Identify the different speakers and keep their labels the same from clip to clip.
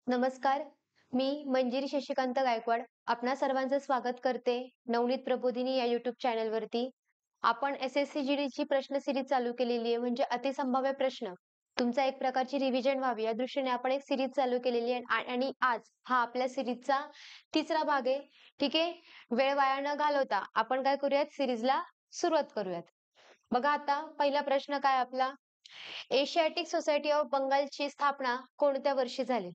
Speaker 1: नमस्कार. मी मंजिरी शशिकांत गायकवाड आपणा सर्वांचं स्वागत करते नवनीत प्रबोधिनी या युट्यूब चॅनलवरती. आपण SSC-GDची प्रश्न सिरीज चालू केलेली आहे, म्हणजे अतिसंभाव्य प्रश्न. तुमचा एक प्रकारची रिव्हिजन व्हावी या दृष्टीने आपण एक सिरीज चालू केलेली आहे आणि आज हा आपल्या सिरीजचा तिसरा भाग आहे. ठीक आहे. वेळ वाया न घालवता आपण काय करूयात, सिरीजला सुरुवात करूयात. बघा आता पहिला प्रश्न काय आपला, एशियाटिक सोसायटी ऑफ बंगालची स्थापना कोणत्या वर्षी झाली?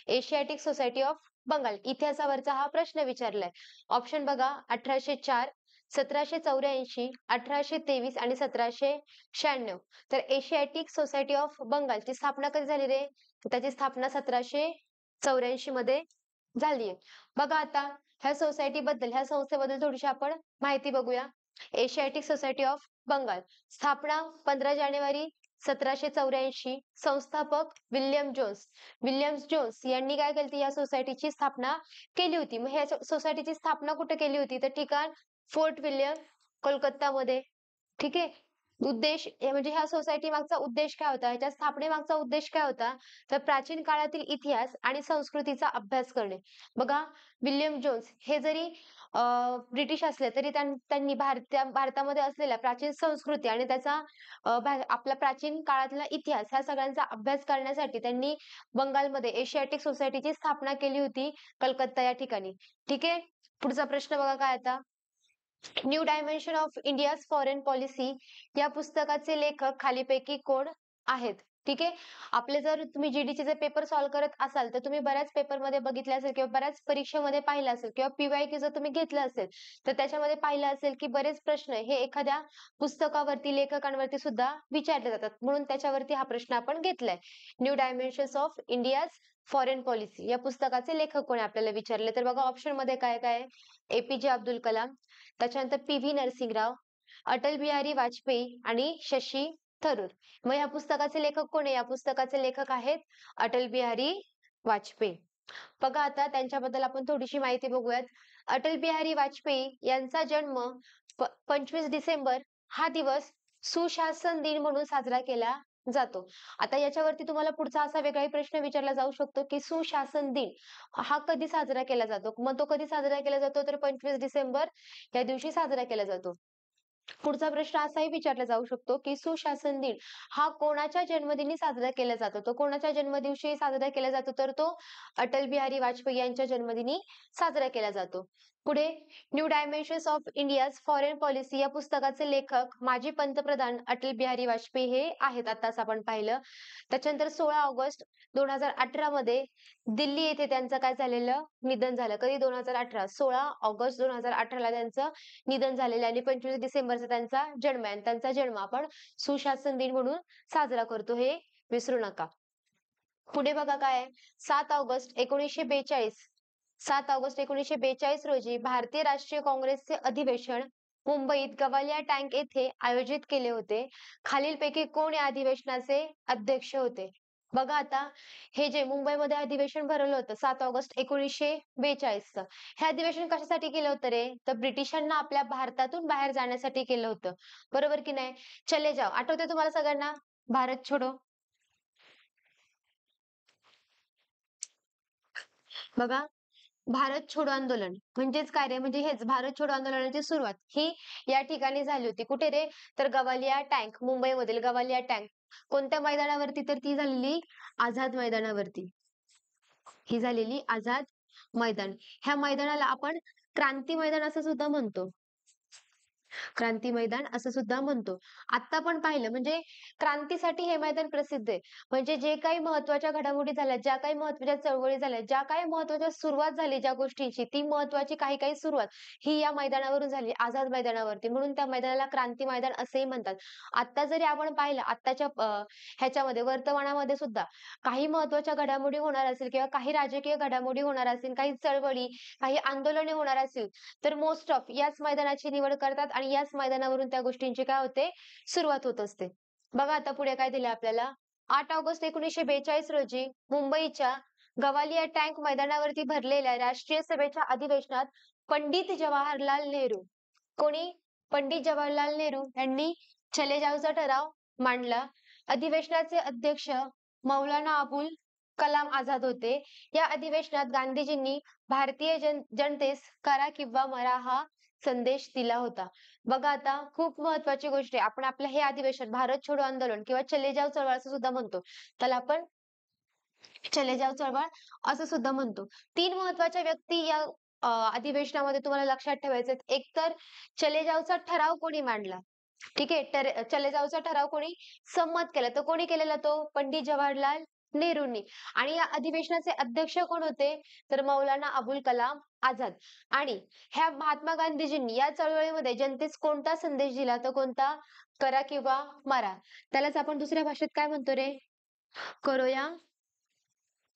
Speaker 1: एशियाटिक सोसायटी ऑफ बंगाल इतिहासावरचा हा प्रश्न विचारलाय. ऑप्शन बघा, 1804, 1784, 1823 आणि 1796. तर एशियाटिक सोसायटी ऑफ बंगालची स्थापना कधी झाली रे? तर त्याची स्थापना 1784 मध्ये झालीय. बघा आता ह्या संस्थेबद्दल थोडीशी आपण माहिती बघूया. एशियाटिक सोसायटी ऑफ बंगाल स्थापना 15 जानेवारी 1784. संस्थापक विल्यम जोन्स. विल्यम्स जोन्स यांनी काय केली, या सोसायटीची स्थापना केली होती. मग ह्या सोसायटीची स्थापना कुठे केली होती? तर ठिकाण फोर्ट विल्यम, कोलकातामध्ये. ठीक आहे. उद्देश म्हणजे ह्या सोसायटी मागचा उद्देश काय होता, ह्याच्या स्थापनेमागचा उद्देश काय होता, तर प्राचीन काळातील इतिहास आणि संस्कृतीचा अभ्यास करणे. बघा, विल्यम जोन्स हे जरी ब्रिटिश असले तरी त्यांनी भारतामध्ये असलेल्या प्राचीन संस्कृती आणि त्याचा आपला प्राचीन काळातला इतिहास ह्या सगळ्यांचा अभ्यास करण्यासाठी त्यांनी बंगालमध्ये एशियाटिक सोसायटीची स्थापना केली होती, कलकत्ता या ठिकाणी. ठीक आहे. पुढचा प्रश्न बघा काय आता, new dimension of India's foreign policy या पुस्तकाचे लेखक खालीपैकी कोण आहेत? ठीक आहे. आपले जर तुम्ही जीडीचे जे पेपर सॉल्व्ह करत असाल तर तुम्ही बऱ्याच पेपरमध्ये बघितले असेल किंवा बऱ्याच परीक्षेमध्ये पाहिलं असेल किंवा PYQ जर तुम्ही घेतलं असेल तर त्याच्यामध्ये पाहिलं असेल की बरेच प्रश्न हे एखाद्या पुस्तकावरती, लेखकांवरती सुद्धा विचारले जातात. म्हणून त्याच्यावरती हा प्रश्न आपण घेतलाय. New dimensions of India's foreign policy या पुस्तकाचे लेखक कोण आहे आपल्याला विचारले, तर बघा ऑप्शन मध्ये काय काय, APJ अब्दुल कलाम, त्याच्यानंतर PV नरसिंहराव, अटल बिहारी वाजपेयी आणि शशी थरूर. मग या पुस्तकाचे लेखक कोण आहे? या पुस्तकाचे लेखक आहेत अटल बिहारी वाजपेयी. बघा आता त्यांच्याबद्दल आपण थोडीशी माहिती बघूयात. अटल बिहारी वाजपेयी यांचा जन्म 25 डिसेंबर हा दिवस सुशासन दिन म्हणून साजरा केला जातो. आता याच्यावरती तुम्हाला पुढचा असा वेगळाही प्रश्न विचारला जाऊ शकतो की सुशासन दिन हा कधी साजरा केला जातो? मग तो कधी साजरा केला जातो, तर 25 डिसेंबर या दिवशी साजरा केला जातो. पुढचा प्रश्न असाही विचारला जाऊ शकतो की सुशासन दिन हा कोणाच्या जन्मदिनी साजरा केला जातो? तो कोणाच्या जन्मदिवशी साजरा केला जातो, तर तो अटल बिहारी वाजपेयी यांच्या जन्मदिनी साजरा केला जातो. पुढे, new dimensions of India's foreign policy या पुस्तकाचे लेखक माजी पंतप्रधान अटल बिहारी वाजपेयी हे आहेत, आताच आपण पाहिलं. त्याच्यानंतर 16 ऑगस्ट 2018 मध्ये दिल्ली येथे त्यांचं काय झालेलं, निधन झालं. कधी? 2018, 16 ऑगस्ट 2018 ला त्यांचं निधन झालेलं आणि 25 डिसेंबरचा त्यांचा जन्म आहे. आणि त्यांचा जन्म आपण सुशासन दिन म्हणून साजरा करतो, हे विसरू नका. पुढे बघा काय आहे, 7 ऑगस्ट 1942, 7 ऑगस्ट 1942 रोजी भारतीय राष्ट्रीय काँग्रेसचे अधिवेशन मुंबईत गवालिया टँक येथे आयोजित केले होते. खालीलपैकी कोण या अधिवेशनाचे अध्यक्ष होते? बघा आता, हे जे मुंबईमध्ये अधिवेशन भरवलं होतं 7 ऑगस्ट 1942 चं, हे अधिवेशन कशासाठी केलं होतं रे? तर ब्रिटिशांना आपल्या भारतातून बाहेर जाण्यासाठी केलं होतं. बरोबर की नाही? चले जाओ आठवते तुम्हाला सगळ्यांना? भारत छोडो. बघा, भारत छोडो आंदोलन म्हणजेच काय रे? म्हणजे हेच भारत छोडो आंदोलनाची सुरुवात ही या ठिकाणी झाली होती. कुठे रे? तर गवालिया टँक, मुंबईमधील गवालिया टँक. कोणत्या मैदानावरती? तर ती झालेली आझाद मैदानावरती. ही झालेली आझाद मैदान. ह्या मैदानाला आपण क्रांती मैदान असं सुद्धा म्हणतो. क्रांती मैदान असं सुद्धा म्हणतो. आता पण पाहिलं म्हणजे क्रांतीसाठी हे मैदान प्रसिद्ध आहे. म्हणजे जे काही महत्त्वाच्या घडामोडी झाल्या, ज्या काही महत्त्वाच्या चळवळी झाल्या, ज्या काही महत्त्वाच्या सुरुवात झाली ज्या गोष्टींची, ती महत्त्वाची काही काही सुरुवात ही या मैदानावरून झाली, आझाद मैदानावरती. म्हणून त्या मैदानाला क्रांती मैदान असेही म्हणतात. आता जरी आपण पाहिलं आत्ताच्या ह्याच्यामध्ये वर्तमानामध्ये सुद्धा काही महत्त्वाच्या घडामोडी होणार असेल किंवा काही राजकीय घडामोडी होणार असतील, काही चळवळी, काही आंदोलने होणार असतील, तर मोस्ट ऑफ याच मैदानाची निवड करतात आणि याच मैदानावरून त्या गोष्टींची काय होते, सुरुवात होत असते. बघा आता पुढे काय दिलं आपल्याला, 8 ऑगस्ट 1942 रोजी मुंबईच्या गवालिया टँक मैदानावरती भरलेल्या राष्ट्रीय सभेच्या अधिवेशनात पंडित जवाहरलाल नेहरू, कोणी? पंडित जवाहरलाल नेहरू यांनी चले जावचा ठराव मांडला. अधिवेशनाचे अध्यक्ष मौलाना अबुल कलाम आझाद होते. या अधिवेशनात गांधीजींनी भारतीय जनतेस करा किंवा मरा हा संदेश दिला होता. बघा आता खूप महत्वाची गोष्ट आहे. आपण आपलं हे अधिवेशन भारत छोडो आंदोलन किंवा चले जाव चळवळ असं सुद्धा म्हणतो. त्याला आपण चले जाव चळवळ असं सुद्धा म्हणतो. 3 महत्वाच्या व्यक्ती या अधिवेशनामध्ये तुम्हाला लक्षात ठेवायचे आहेत. एक तर चले जावचा ठराव कोणी मांडला? ठीक आहे. तर चले जावचा ठराव कोणी संमत केला? तर कोणी केलेला तो? पंडित जवाहरलाल नेहरूंनी. आणि या अधिवेशनाचे अध्यक्ष कोण होते? तर मौलाना अबुल कलाम आझाद. आणि ह्या महात्मा गांधीजींनी या चळवळीमध्ये जनतेस कोणता संदेश दिला? तर कोणता? करा किंवा मरा. त्यालाच आपण दुसऱ्या भाषेत काय म्हणतो रे? करो या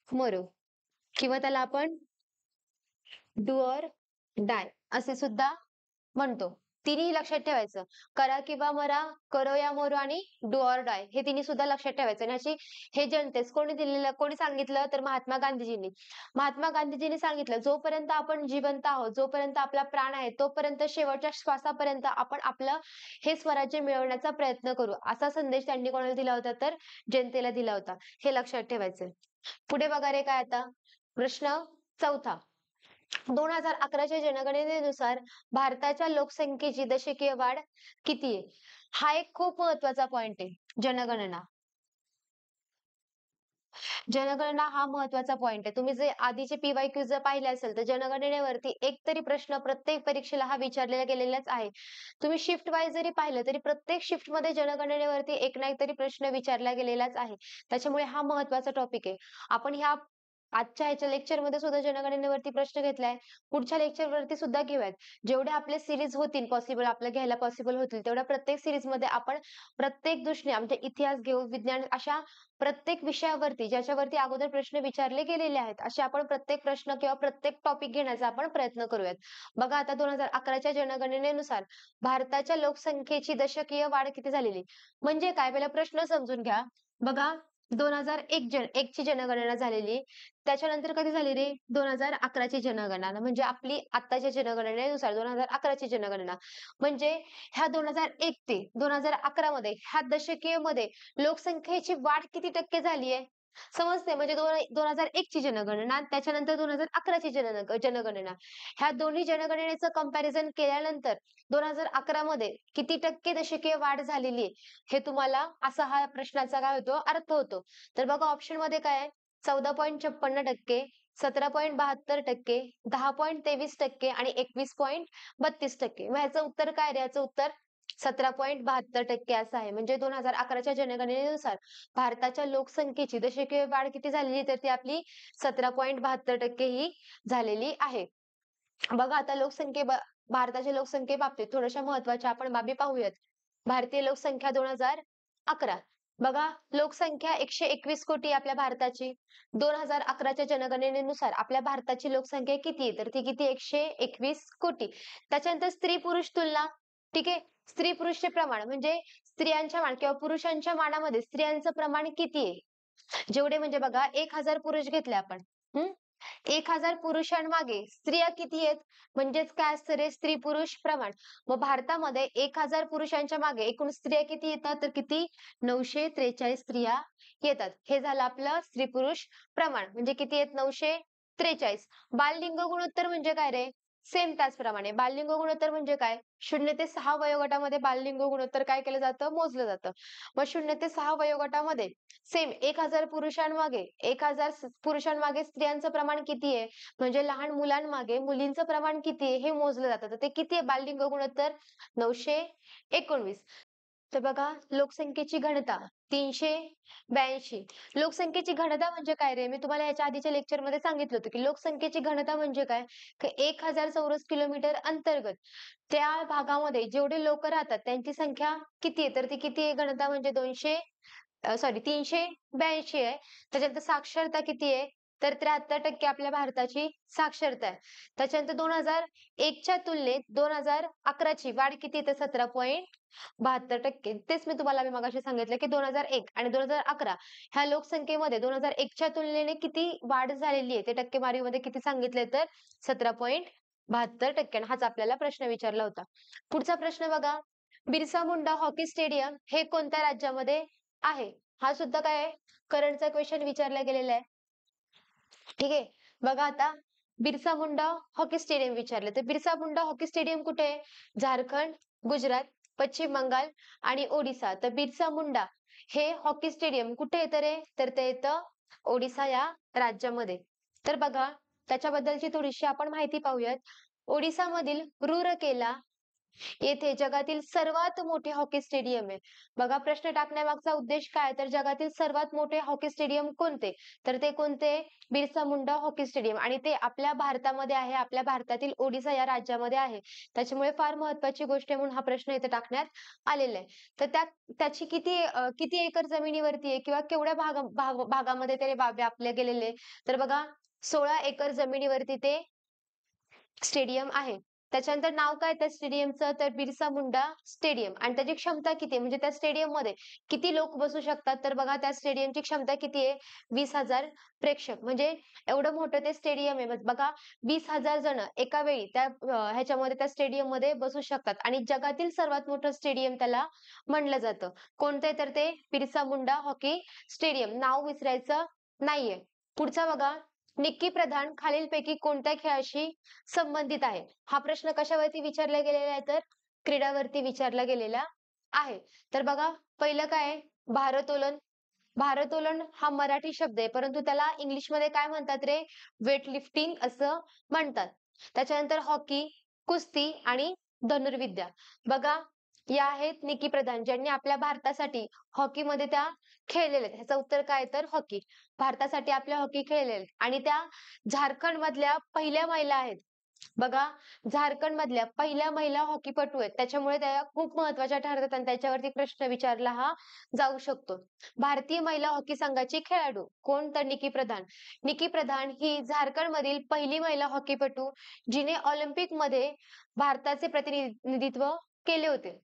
Speaker 1: मरो किंवा त्याला आपण डू ऑर डाय असे सुद्धा म्हणतो. तिन्ही लक्षात ठेवायचं. करा किंवा मरा, करो या मरो आणि डू ऑर डाय हे तिन्ही सुद्धा लक्षात ठेवायचं. आणि अशी हे जनतेस कोणी सांगितलं? तर महात्मा गांधीजींनी. महात्मा गांधीजींनी सांगितलं, जोपर्यंत आपण जिवंत आहोत, जोपर्यंत आपला प्राण आहे, तोपर्यंत शेवटच्या श्वासापर्यंत आपण आपलं हे स्वराज्य मिळवण्याचा प्रयत्न करू. असा संदेश त्यांनी कोणाला दिला होता? तर जनतेला दिला होता. हे लक्षात ठेवायचंय. पुढे बघा रे काय आता प्रश्न 4था. 2011च्या जनगणनेनुसार भारताच्या लोकसंख्येची दशकीय वाढ किती आहे? हा एक खूप महत्वाचा पॉइंट आहे. जनगणना. जनगणना हा महत्वाचा पॉइंट आहे. तुम्ही जे आधीचे पी-वाय-क्यू जर पाहिले असेल तर जनगणनेवरती एक तरी प्रश्न प्रत्येक परीक्षेला हा विचारलेला गेलेलाच आहे. तुम्ही शिफ्ट वाईज जरी पाहिलं तरी प्रत्येक शिफ्टमध्ये जनगणनेवरती एक ना एक तरी प्रश्न विचारला गेलेलाच आहे. त्याच्यामुळे हा महत्वाचा टॉपिक आहे. आपण ह्या आजच्या ह्याच्या लेक्चरमध्ये सुद्धा जनगणनेवरती प्रश्न घेतलाय. पुढच्या लेक्चरवरती सुद्धा घेऊयात. जेवढे आपले सीरीज होतील पॉसिबल आपल्या घ्यायला पॉसिबल होतील तेवढ्या प्रत्येक सीरीजमध्ये आपण प्रत्येक दृष्टीने म्हणजे इतिहास घेऊ, विज्ञान अशा प्रत्येक विषयावरती ज्याच्यावरती अगोदर प्रश्न विचारले गेलेले आहेत, असे आपण प्रत्येक प्रश्न किंवा प्रत्येक टॉपिक घेण्याचा आपण प्रयत्न करूयात. बघा आता 2011च्या जनगणनेनुसार भारताच्या लोकसंख्येची दशकीय वाढ किती झालेली? म्हणजे काय? पहिला प्रश्न समजून घ्या. बघा 2001 ची जनगणना झालेली. त्याच्यानंतर कधी झाली रे? 2011 ची जनगणना. म्हणजे आपली आत्ताच्या जनगणनेनुसार 2011 ची जनगणना. म्हणजे ह्या 2001 ते 2011 मध्ये ह्या दशकीयमध्ये लोकसंख्येची वाढ किती टक्के झाली आहे? समजते म्हणजे 2001 ची जनगणना त्याच्यानंतर 2011 ची जनगणना. ह्या दोन्ही जनगणनेचं कंपॅरिझन केल्यानंतर 2011 मध्ये किती टक्के दशकीय वाढ झालेली आहे? हे तुम्हाला असा हा प्रश्नाचा काय होतो? अर्थ होतो. तर बघा ऑप्शन मध्ये काय आहे? 14.56%, 17.72%, 10.23% आणि 21.32%. मग ह्याचं उत्तर काय रे? याचं उत्तर 17.72% असं आहे. म्हणजे 2011च्या जनगणनेनुसार भारताच्या लोकसंख्येची दशकीय वाढ किती झालेली? तर ती आपली 17.72% ही झालेली आहे. बघा आता भारताच्या लोकसंख्येबाबतीत थोड्याशा महत्त्वाच्या आपण बाबी पाहूयात. भारतीय लोकसंख्या 2011. बघा लोकसंख्या 121 कोटी आहे आपल्या भारताची. 2011च्या जनगणनेनुसार आपल्या भारताची लोकसंख्या किती आहे? तर ती किती? 121 कोटी. त्याच्यानंतर स्त्री-पुरुष तुलना. ठीक आहे. स्त्री-पुरुषचे प्रमाण म्हणजे स्त्रियांच्या मान किंवा पुरुषांच्या मानामध्ये स्त्रियांचं प्रमाण किती आहे? जेवढे म्हणजे बघा 1000 पुरुष घेतले आपण. 1000 पुरुषांमागे स्त्रिया किती आहेत? म्हणजेच काय असतं रे स्त्री-पुरुष प्रमाण. मग भारतामध्ये 1000 पुरुषांच्या मागे एकूण स्त्रिया किती येतात? तर किती? 943 स्त्रिया येतात. हे झालं आपलं स्त्री-पुरुष प्रमाण. म्हणजे किती आहेत? 943. बाललिंग गुणोत्तर म्हणजे काय रे? सेम त्याचप्रमाणे. बाललिंग गुणोत्तर म्हणजे काय? 0 ते 6 वयोगटामध्ये बाललिंग गुणोत्तर काय केलं जातं? मोजलं जातं. मग 0 ते 6 वयोगटामध्ये सेम 1000 पुरुषांमागे 1000 पुरुषांमागे स्त्रियांचं प्रमाण किती आहे? म्हणजे लहान मुलांमागे मुलींचं प्रमाण किती आहे? हे मोजलं जातं. तर ते किती आहे बाललिंग गुणोत्तर? 919. तर बघा लोकसंख्येची घनता 382. लोकसंख्येची घनता म्हणजे काय रे? मी तुम्हाला ह्याच्या आधीच्या लेक्चरमध्ये सांगितलं होतं, की लोकसंख्येची घनता म्हणजे काय? की 1000 चौरस किलोमीटर अंतर्गत त्या भागामध्ये जेवढे लोक राहतात त्यांची संख्या किती आहे? तर ती किती आहे घनता म्हणजे 382 आहे. त्याच्यानंतर साक्षरता किती आहे? तर 73% आपल्या भारताची साक्षरता आहे. त्याच्यानंतर 2001च्या तुलनेत 2011ची वाढ किती आहे? तर 17.72%. तेच मी मगाशी सांगितलं, की 2001 आणि 2011 ह्या लोकसंख्येमध्ये 2001च्या तुलनेने किती वाढ झालेली आहे? ते टक्केवारीमध्ये किती सांगितलंय? तर 17.72%. हाच आपल्याला प्रश्न विचारला होता. पुढचा प्रश्न बघा. बिरसा मुंडा हॉकी स्टेडियम हे कोणत्या राज्यामध्ये आहे? हा सुद्धा काय आहे? करंटचा क्वेशन विचारला गेलेला आहे. ठीक आहे. बघा आता बिरसा मुंडा हॉकी स्टेडियम विचारलं तर बिरसा मुंडा हॉकी स्टेडियम कुठे आहे? झारखंड, गुजरात, पश्चिम बंगाल आणि ओडिसा. तर बिरसा मुंडा हे हॉकी स्टेडियम कुठे येतं रे? तर ते येतं ओडिसा या राज्यामध्ये. तर बघा त्याच्याबद्दलची थोडीशी आपण माहिती पाहूयात. ओडिसामधील रूरकेला येथे जगातील सर्वात मोठे हॉकी स्टेडियम आहे. बघा प्रश्न टाकण्यामागचा उद्देश काय? तर जगातील सर्वात मोठे हॉकी स्टेडियम कोणते? तर ते कोणते? बिरसा मुंडा हॉकी स्टेडियम आणि ते आपल्या भारतामध्ये आहे. आपल्या भारतातील ओडिसा या राज्यामध्ये आहे. त्याच्यामुळे फार महत्त्वाची गोष्ट आहे म्हणून हा प्रश्न इथे टाकण्यात आलेला आहे. तर त्याची किती एकर जमिनीवरती आहे किंवा केवढ्या भागामध्ये ते व्यापले गेलेले? तर बघा 16 एकर जमिनीवरती ते स्टेडियम आहे. त्याच्यानंतर नाव काय त्या स्टेडियमचं? तर बिरसा मुंडा स्टेडियम आणि त्याची क्षमता किती आहे? म्हणजे त्या स्टेडियममध्ये किती लोक बसू शकतात? तर बघा त्या स्टेडियमची क्षमता किती आहे? 20,000 प्रेक्षक. म्हणजे एवढं मोठं ते स्टेडियम आहे. बघा 20,000 जण एका वेळी ह्याच्यामध्ये त्या स्टेडियममध्ये बसू शकतात आणि जगातील सर्वात मोठं स्टेडियम त्याला म्हणलं जातं. कोणतं आहे? तर ते बिरसा मुंडा हॉकी स्टेडियम. नाव विसरायचं नाहीये. पुढचा बघा निक्की प्रधान खालीलपैकी कोणत्या खेळाशी संबंधित आहे? हा प्रश्न कशावरती विचारला गेलेला आहे? तर क्रीडावरती विचारला गेलेला आहे. तर बघा पहिलं काय आहे? भारोत्तोलन. भारोत्तोलन हा मराठी शब्द आहे, परंतु त्याला इंग्लिशमध्ये काय म्हणतात रे? वेट लिफ्टिंग असं म्हणतात. त्याच्यानंतर हॉकी, कुस्ती आणि धनुर्विद्या. बघा या आहेत निकी प्रधान ज्यांनी आपल्या भारतासाठी हॉकीमध्ये त्या खेळलेल्या आहेत. ह्याचं उत्तर काय तर हॉकी. भारतासाठी आपल्या हॉकी खेळलेल्या आहेत आणि त्या झारखंडमधल्या पहिल्या महिला आहेत. बघा झारखंडमधल्या पहिल्या महिला हॉकीपटू आहेत. त्याच्यामुळे त्या खूप महत्त्वाच्या ठरतात आणि त्याच्यावरती प्रश्न विचारला हा जाऊ शकतो. भारतीय महिला हॉकी संघाची खेळाडू कोण? तर निकी प्रधान. निकी प्रधान ही झारखंडमधील पहिली महिला हॉकीपटू जिने ऑलिम्पिकमध्ये भारताचे प्रतिनिधित्व केले होते.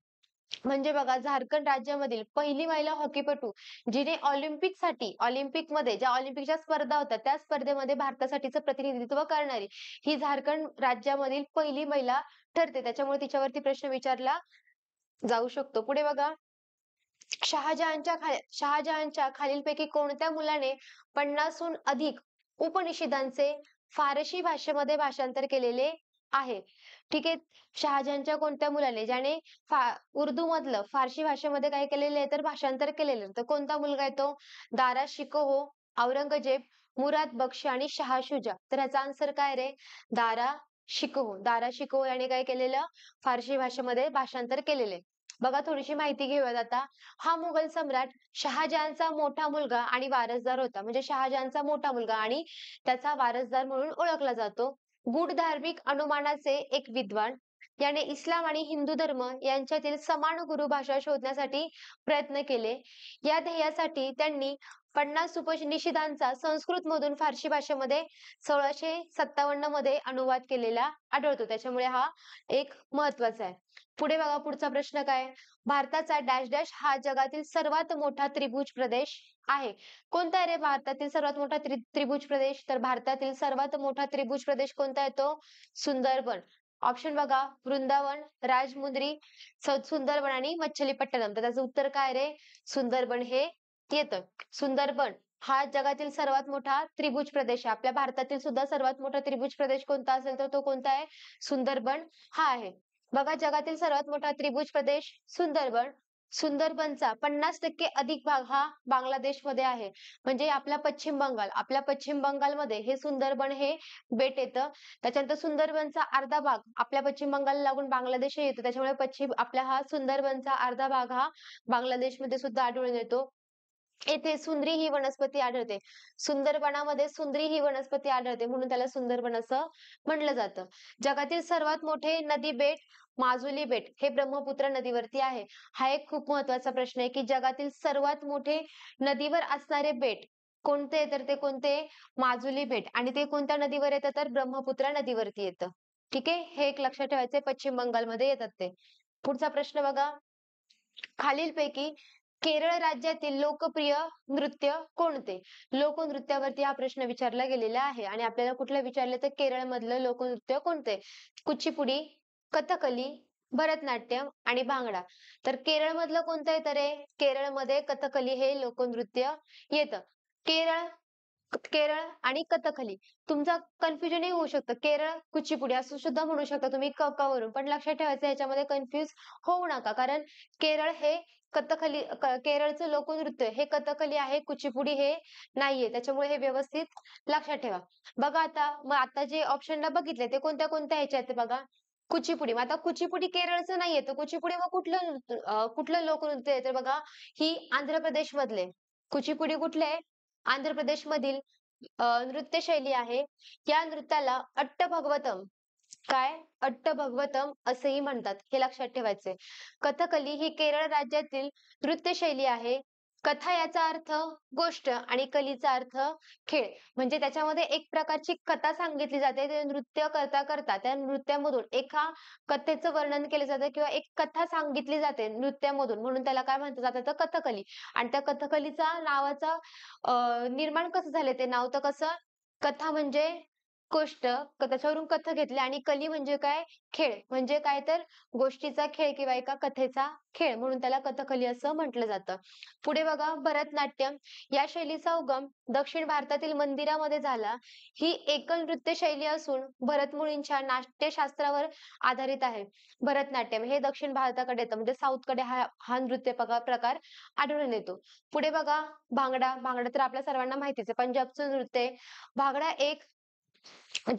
Speaker 1: म्हणजे बघा झारखंड राज्यामधील पहिली महिला हॉकीपटू जिने ऑलिम्पिकमध्ये ज्या ऑलिम्पिकच्या स्पर्धा होत्या त्या स्पर्धेमध्ये भारतासाठीचं प्रतिनिधित्व करणारी ही झारखंड राज्यामधील पहिली महिला ठरते. त्याच्यामुळे तिच्यावरती प्रश्न विचारला जाऊ शकतो. पुढे बघा शहाजहानच्या खालीलपैकी कोणत्या मुलाने 50हून अधिक उपनिषदांचे फारसी भाषेमध्ये भाषांतर केलेले आहे? ठीक आहे. शहाजहानच्या कोणत्या मुलाने ज्याने फा उर्दू मधलं फारसी भाषेमध्ये काय केलेलं आहे तर भाषांतर केलेलं आहे. तर कोणता मुलगा आहे तो? दारा शिकोह, औरंगजेब, मुराद बक्श आणि शहा शुजा. तर ह्याचा आन्सर काय रे? दारा शिकोह. दारा शिकोह याने काय केलेलं? फारसी भाषेमध्ये भाषांतर केलेले. बघा थोडीशी माहिती घेऊयात आता. हा मुघल सम्राट शहाजहानचा मोठा मुलगा आणि वारसदार होता. म्हणजे शहाजहानचा मोठा मुलगा आणि त्याचा वारसदार म्हणून ओळखला जातो. गूढ धार्मिक अनुमानाचे एक विद्वान याने इस्लाम आणि हिंदू धर्म यांच्यातील समान गुरुभाषा शोधण्यासाठी प्रयत्न केले. या ध्येयासाठी त्यांनी 50 उपनिषदांचा संस्कृत मधून फारसी भाषेमध्ये 1657 मध्ये अनुवाद केलेला आढळतो. त्याच्यामुळे हा एक महत्वाचा आहे. पुढे बघा पुढचा प्रश्न काय? भारताचा डॅश डॅश हा जगातील सर्वात मोठा त्रिभुज प्रदेश आहे. कोणता आहे रे भारतातील सर्वात मोठा त्रिभुज प्रदेश? तर भारतातील सर्वात मोठा त्रिभुज प्रदेश कोणता आहे तो? सुंदरबन. ऑप्शन बघा वृंदावन, राजमुंद्री, सुंदरबन आणि मच्छलीपट्टणम. तर त्याचं उत्तर काय रे? सुंदरबन हे येतं. सुंदरबन हा जगातील सर्वात मोठा त्रिभुज प्रदेश आहे. आपल्या भारतातील सुद्धा सर्वात मोठा त्रिभुज प्रदेश कोणता असेल तर तो कोणता आहे? सुंदरबन हा आहे. बघा जगातील सर्वात मोठा त्रिभुज प्रदेश सुंदरबन. सुंदरबनचा 50% अधिक भाग हा बांगलादेशमध्ये आहे. म्हणजे आपल्या पश्चिम बंगालमध्ये हे सुंदरबन हे बेट येतं. त्याच्यानंतर सुंदरबनचा अर्धा भाग आपल्या पश्चिम बंगालला लागून बांगलादेशही येतो. त्याच्यामुळे आपला हा सुंदरबनचा अर्धा भाग हा बांगलादेशमध्ये सुद्धा आढळून येतो. येथे सुंद्री ही वनस्पती आढळते. सुंदरबनामध्ये सुंद्री ही वनस्पती आढळते म्हणून त्याला सुंदरबन असं म्हणलं जातं. जगातील सर्वात मोठे नदी बेट माजुली बेट हे ब्रह्मपुत्र नदीवरती आहे. हा एक खूप महत्वाचा प्रश्न आहे की जगातील सर्वात मोठे नदीवर असणारे बेट कोणते? तर ते कोणते? माजुली बेट आणि ते कोणत्या नदीवर येतं तर ब्रह्मपुत्रा नदीवरती येतं. ठीक आहे. हे एक लक्षात ठेवायचंय पश्चिम बंगालमध्ये येतात ते. पुढचा प्रश्न बघा. खालीलपैकी केरळ राज्यातील लोकप्रिय नृत्य कोणते? लोकनृत्यावरती हा प्रश्न विचारला गेलेला आहे आणि आपल्याला कुठलं विचारलं तर केरळमधलं लोकनृत्य कोणते? कुचिपुडी, कथकली, भरतनाट्यम आणि भांगडा. तर केरळमधलं कोणतं येतं रे? केरळमध्ये कथकली हे लोकनृत्य येतं. केरळ केरळ आणि कथकली. तुमचं कन्फ्युजनही होऊ शकतं. केरळ, कुचिपुडी असं सुद्धा म्हणू शकता तुम्ही वरून. पण लक्षात ठेवायचं ह्याच्यामध्ये कन्फ्यूज होऊ नका. कारण केरळ हे केरळचं लोकनृत्य हे कथकली आहे, कुचिपुडी हे नाहीये. त्याच्यामुळे हे व्यवस्थित लक्षात ठेवा. बघा आता, मग आता जे ऑप्शनला बघितले ते कोणत्या ह्याच्यात आहे बघा. कुचिपुडी. मग आता कुचिपुडी केरळचं नाहीये, तर कुचिपुडी मग कुठलं लोकनृत्य आहे? तर बघा, ही आंध्र प्रदेशमधले. कुचिपुडी कुठले आहे? आंध्र प्रदेशमधील नृत्य शैली आहे. या नृत्याला अट्टभगवतम काय अट्टभगवतम असेही म्हणतात. हे लक्षात ठेवायचे. कथकली ही केरळ राज्यातील नृत्य शैली आहे. कथा याचा अर्थ गोष्ट आणि कलीचा अर्थ खेळ. म्हणजे त्याच्यामध्ये एक प्रकारची कथा सांगितली जाते. ते नृत्य करता करता त्या नृत्यामधून एका कथेचं वर्णन केलं जातं किंवा एक कथा सांगितली जाते नृत्यामधून. म्हणून त्याला काय म्हटलं जातं? तर कथकली. आणि त्या कथकलीचा नावाचा निर्माण कसं झालं ते नाव? तर कसं? कथा म्हणजे गोष्ट, त्याच्यावरून कथा घेतली आणि कली म्हणजे काय? खेळ. म्हणजे काय तर गोष्टीचा खेळ किंवा एका कथेचा खेळ, म्हणून त्याला कथकली असं म्हटलं जातं. पुढे बघा, भरतनाट्यम. या शैलीचा उगम दक्षिण भारतातील मंदिरामध्ये झाला. ही एकल नृत्य शैली असून भरतमुनींच्या नाट्यशास्त्रावर आधारित आहे. भरतनाट्यम हे दक्षिण भारताकडे येतं, म्हणजे साऊथकडे हा हा नृत्य प्रकार आढळून येतो. पुढे बघा, भांगडा. भांगडा तर आपल्या सर्वांना माहितीच आहे, पंजाबचं नृत्य आहे. भांगडा एक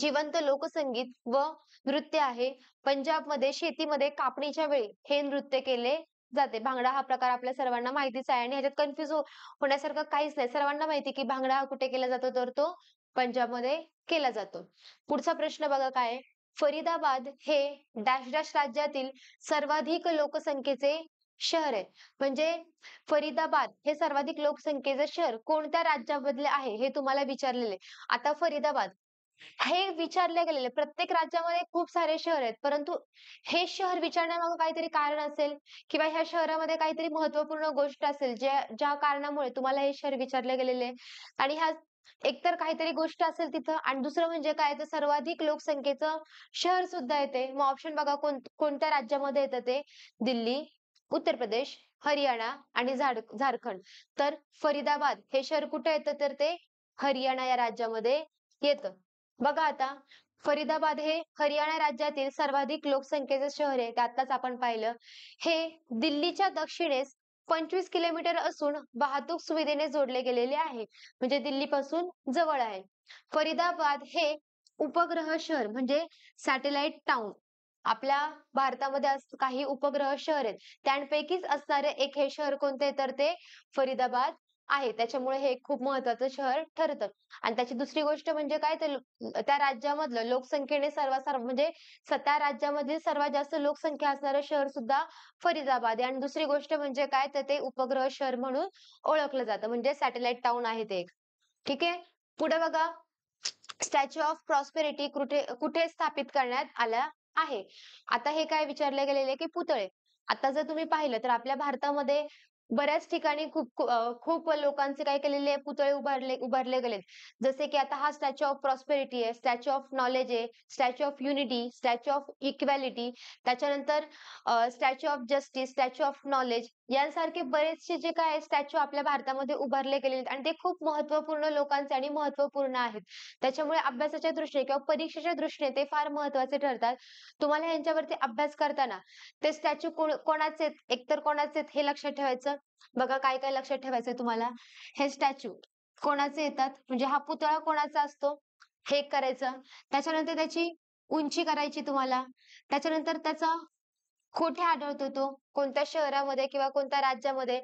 Speaker 1: जिवंत लोकसंगीत व नृत्य आहे. पंजाबमध्ये शेतीमध्ये कापणीच्या वेळी हे नृत्य केले जाते. भांगडा हा प्रकार आपल्या सर्वांना माहितीच आहे आणि ह्याच्यात कन्फ्युज होण्यासारखं काहीच नाही. सर्वांना माहिती की भांगडा हा कुठे केला जातो? तर तो पंजाबमध्ये केला जातो. पुढचा प्रश्न बघा काय आहे? फरीदाबाद हे डॅश डॅश राज्यातील सर्वाधिक लोकसंख्येचे शहर आहे. म्हणजे फरीदाबाद हे सर्वाधिक लोकसंख्येचे शहर कोणत्या राज्यामधले आहे हे तुम्हाला विचारलेले. आता फरीदाबाद हे विचारले गेलेले. प्रत्येक राज्यामध्ये खूप सारे शहर आहेत. परंतु हे शहर विचारण्यामागे काहीतरी कारण असेल किंवा ह्या शहरामध्ये काहीतरी महत्त्वपूर्ण गोष्ट असेल, ज्या कारणामुळे तुम्हाला हे शहर विचारले गेलेले आहे. आणि ह्या एकतर काहीतरी गोष्ट असेल तिथं आणि दुसरं म्हणजे काय, तर सर्वाधिक लोकसंख्येचं शहर सुद्धा येते. मग ऑप्शन बघा कोणत्या राज्यामध्ये येतं ते? दिल्ली, उत्तर प्रदेश, हरियाणा आणि झारखंड. तर फरीदाबाद हे शहर कुठे येतं? तर ते हरियाणा या राज्यामध्ये येतं. बघा आता, फरीदाबाद हे हरियाणा राज्यातील सर्वाधिक लोकसंख्येचे शहर आहे. ते आत्ताच आपण पाहिलं. हे दिल्लीच्या दक्षिणेस 25 किलोमीटर असून वाहतूक सुविधेने जोडले गेलेले आहे. म्हणजे दिल्लीपासून जवळ आहे. फरीदाबाद हे उपग्रह शहर म्हणजे सॅटेलाइट टाउन. आपल्या भारतामध्ये काही उपग्रह शहर आहेत. त्यांपैकीच असणारे एक हे शहर कोणते आहे? तर ते फरीदाबाद आहे. त्याच्यामुळे हे खूप महत्त्वाचं शहर ठरतं. आणि त्याची दुसरी गोष्ट म्हणजे काय? तर त्या राज्यामधलं लोकसंख्येने म्हणजे त्या राज्यामधील सर्वात जास्त लोकसंख्या असणारं शहर सुद्धा फरीदाबाद आहे. आणि दुसरी गोष्ट म्हणजे काय? तर ते उपग्रह शहर म्हणून ओळखलं जातं. म्हणजे सॅटेलाइट टाउन आहे ते एक. ठीक आहे. पुढे बघा, स्टॅच्यू ऑफ प्रॉस्पेरिटी कुठे कुठे स्थापित करण्यात आला आहे? आता हे काय विचारले गेलेले की पुतळे. आता जर तुम्ही पाहिलं तर आपल्या भारतामध्ये बऱ्याच ठिकाणी खूप लोकांचे काय केलेले पुतळे उभारले गेलेत. जसे की आता हा स्टॅच्यू ऑफ प्रॉस्पेरिटी आहे, स्टॅच्यू ऑफ नॉलेज आहे, statue of unity, statue of equality, त्याच्यानंतर statue of justice, statue of knowledge यांसारखे बरेचसे जे काय स्टॅच्यू आपल्या भारतामध्ये उभारले गेलेले आहेत आणि ते खूप महत्त्वपूर्ण लोकांचे आणि महत्त्वपूर्ण आहेत. त्याच्यामुळे अभ्यासाच्या दृष्टीने किंवा परीक्षेच्या दृष्टीने ते फार महत्त्वाचे ठरतात. तुम्हाला यांच्यावरती अभ्यास करताना ते स्टॅच्यू कोणाचे आहेत, एकतर कोणाचे आहेत हे लक्षात ठेवायचं. बघा काय काय लक्षात ठेवायचंय तुम्हाला. हे स्टॅच्यू कोणाचे येतात, म्हणजे हा पुतळा कोणाचा असतो हे करायचं. त्याच्यानंतर त्याची उंची करायची तुम्हाला. त्याच्यानंतर त्याचा कुठे आढळतो तो, कोणत्या शहरामध्ये किंवा कोणत्या राज्यामध्ये,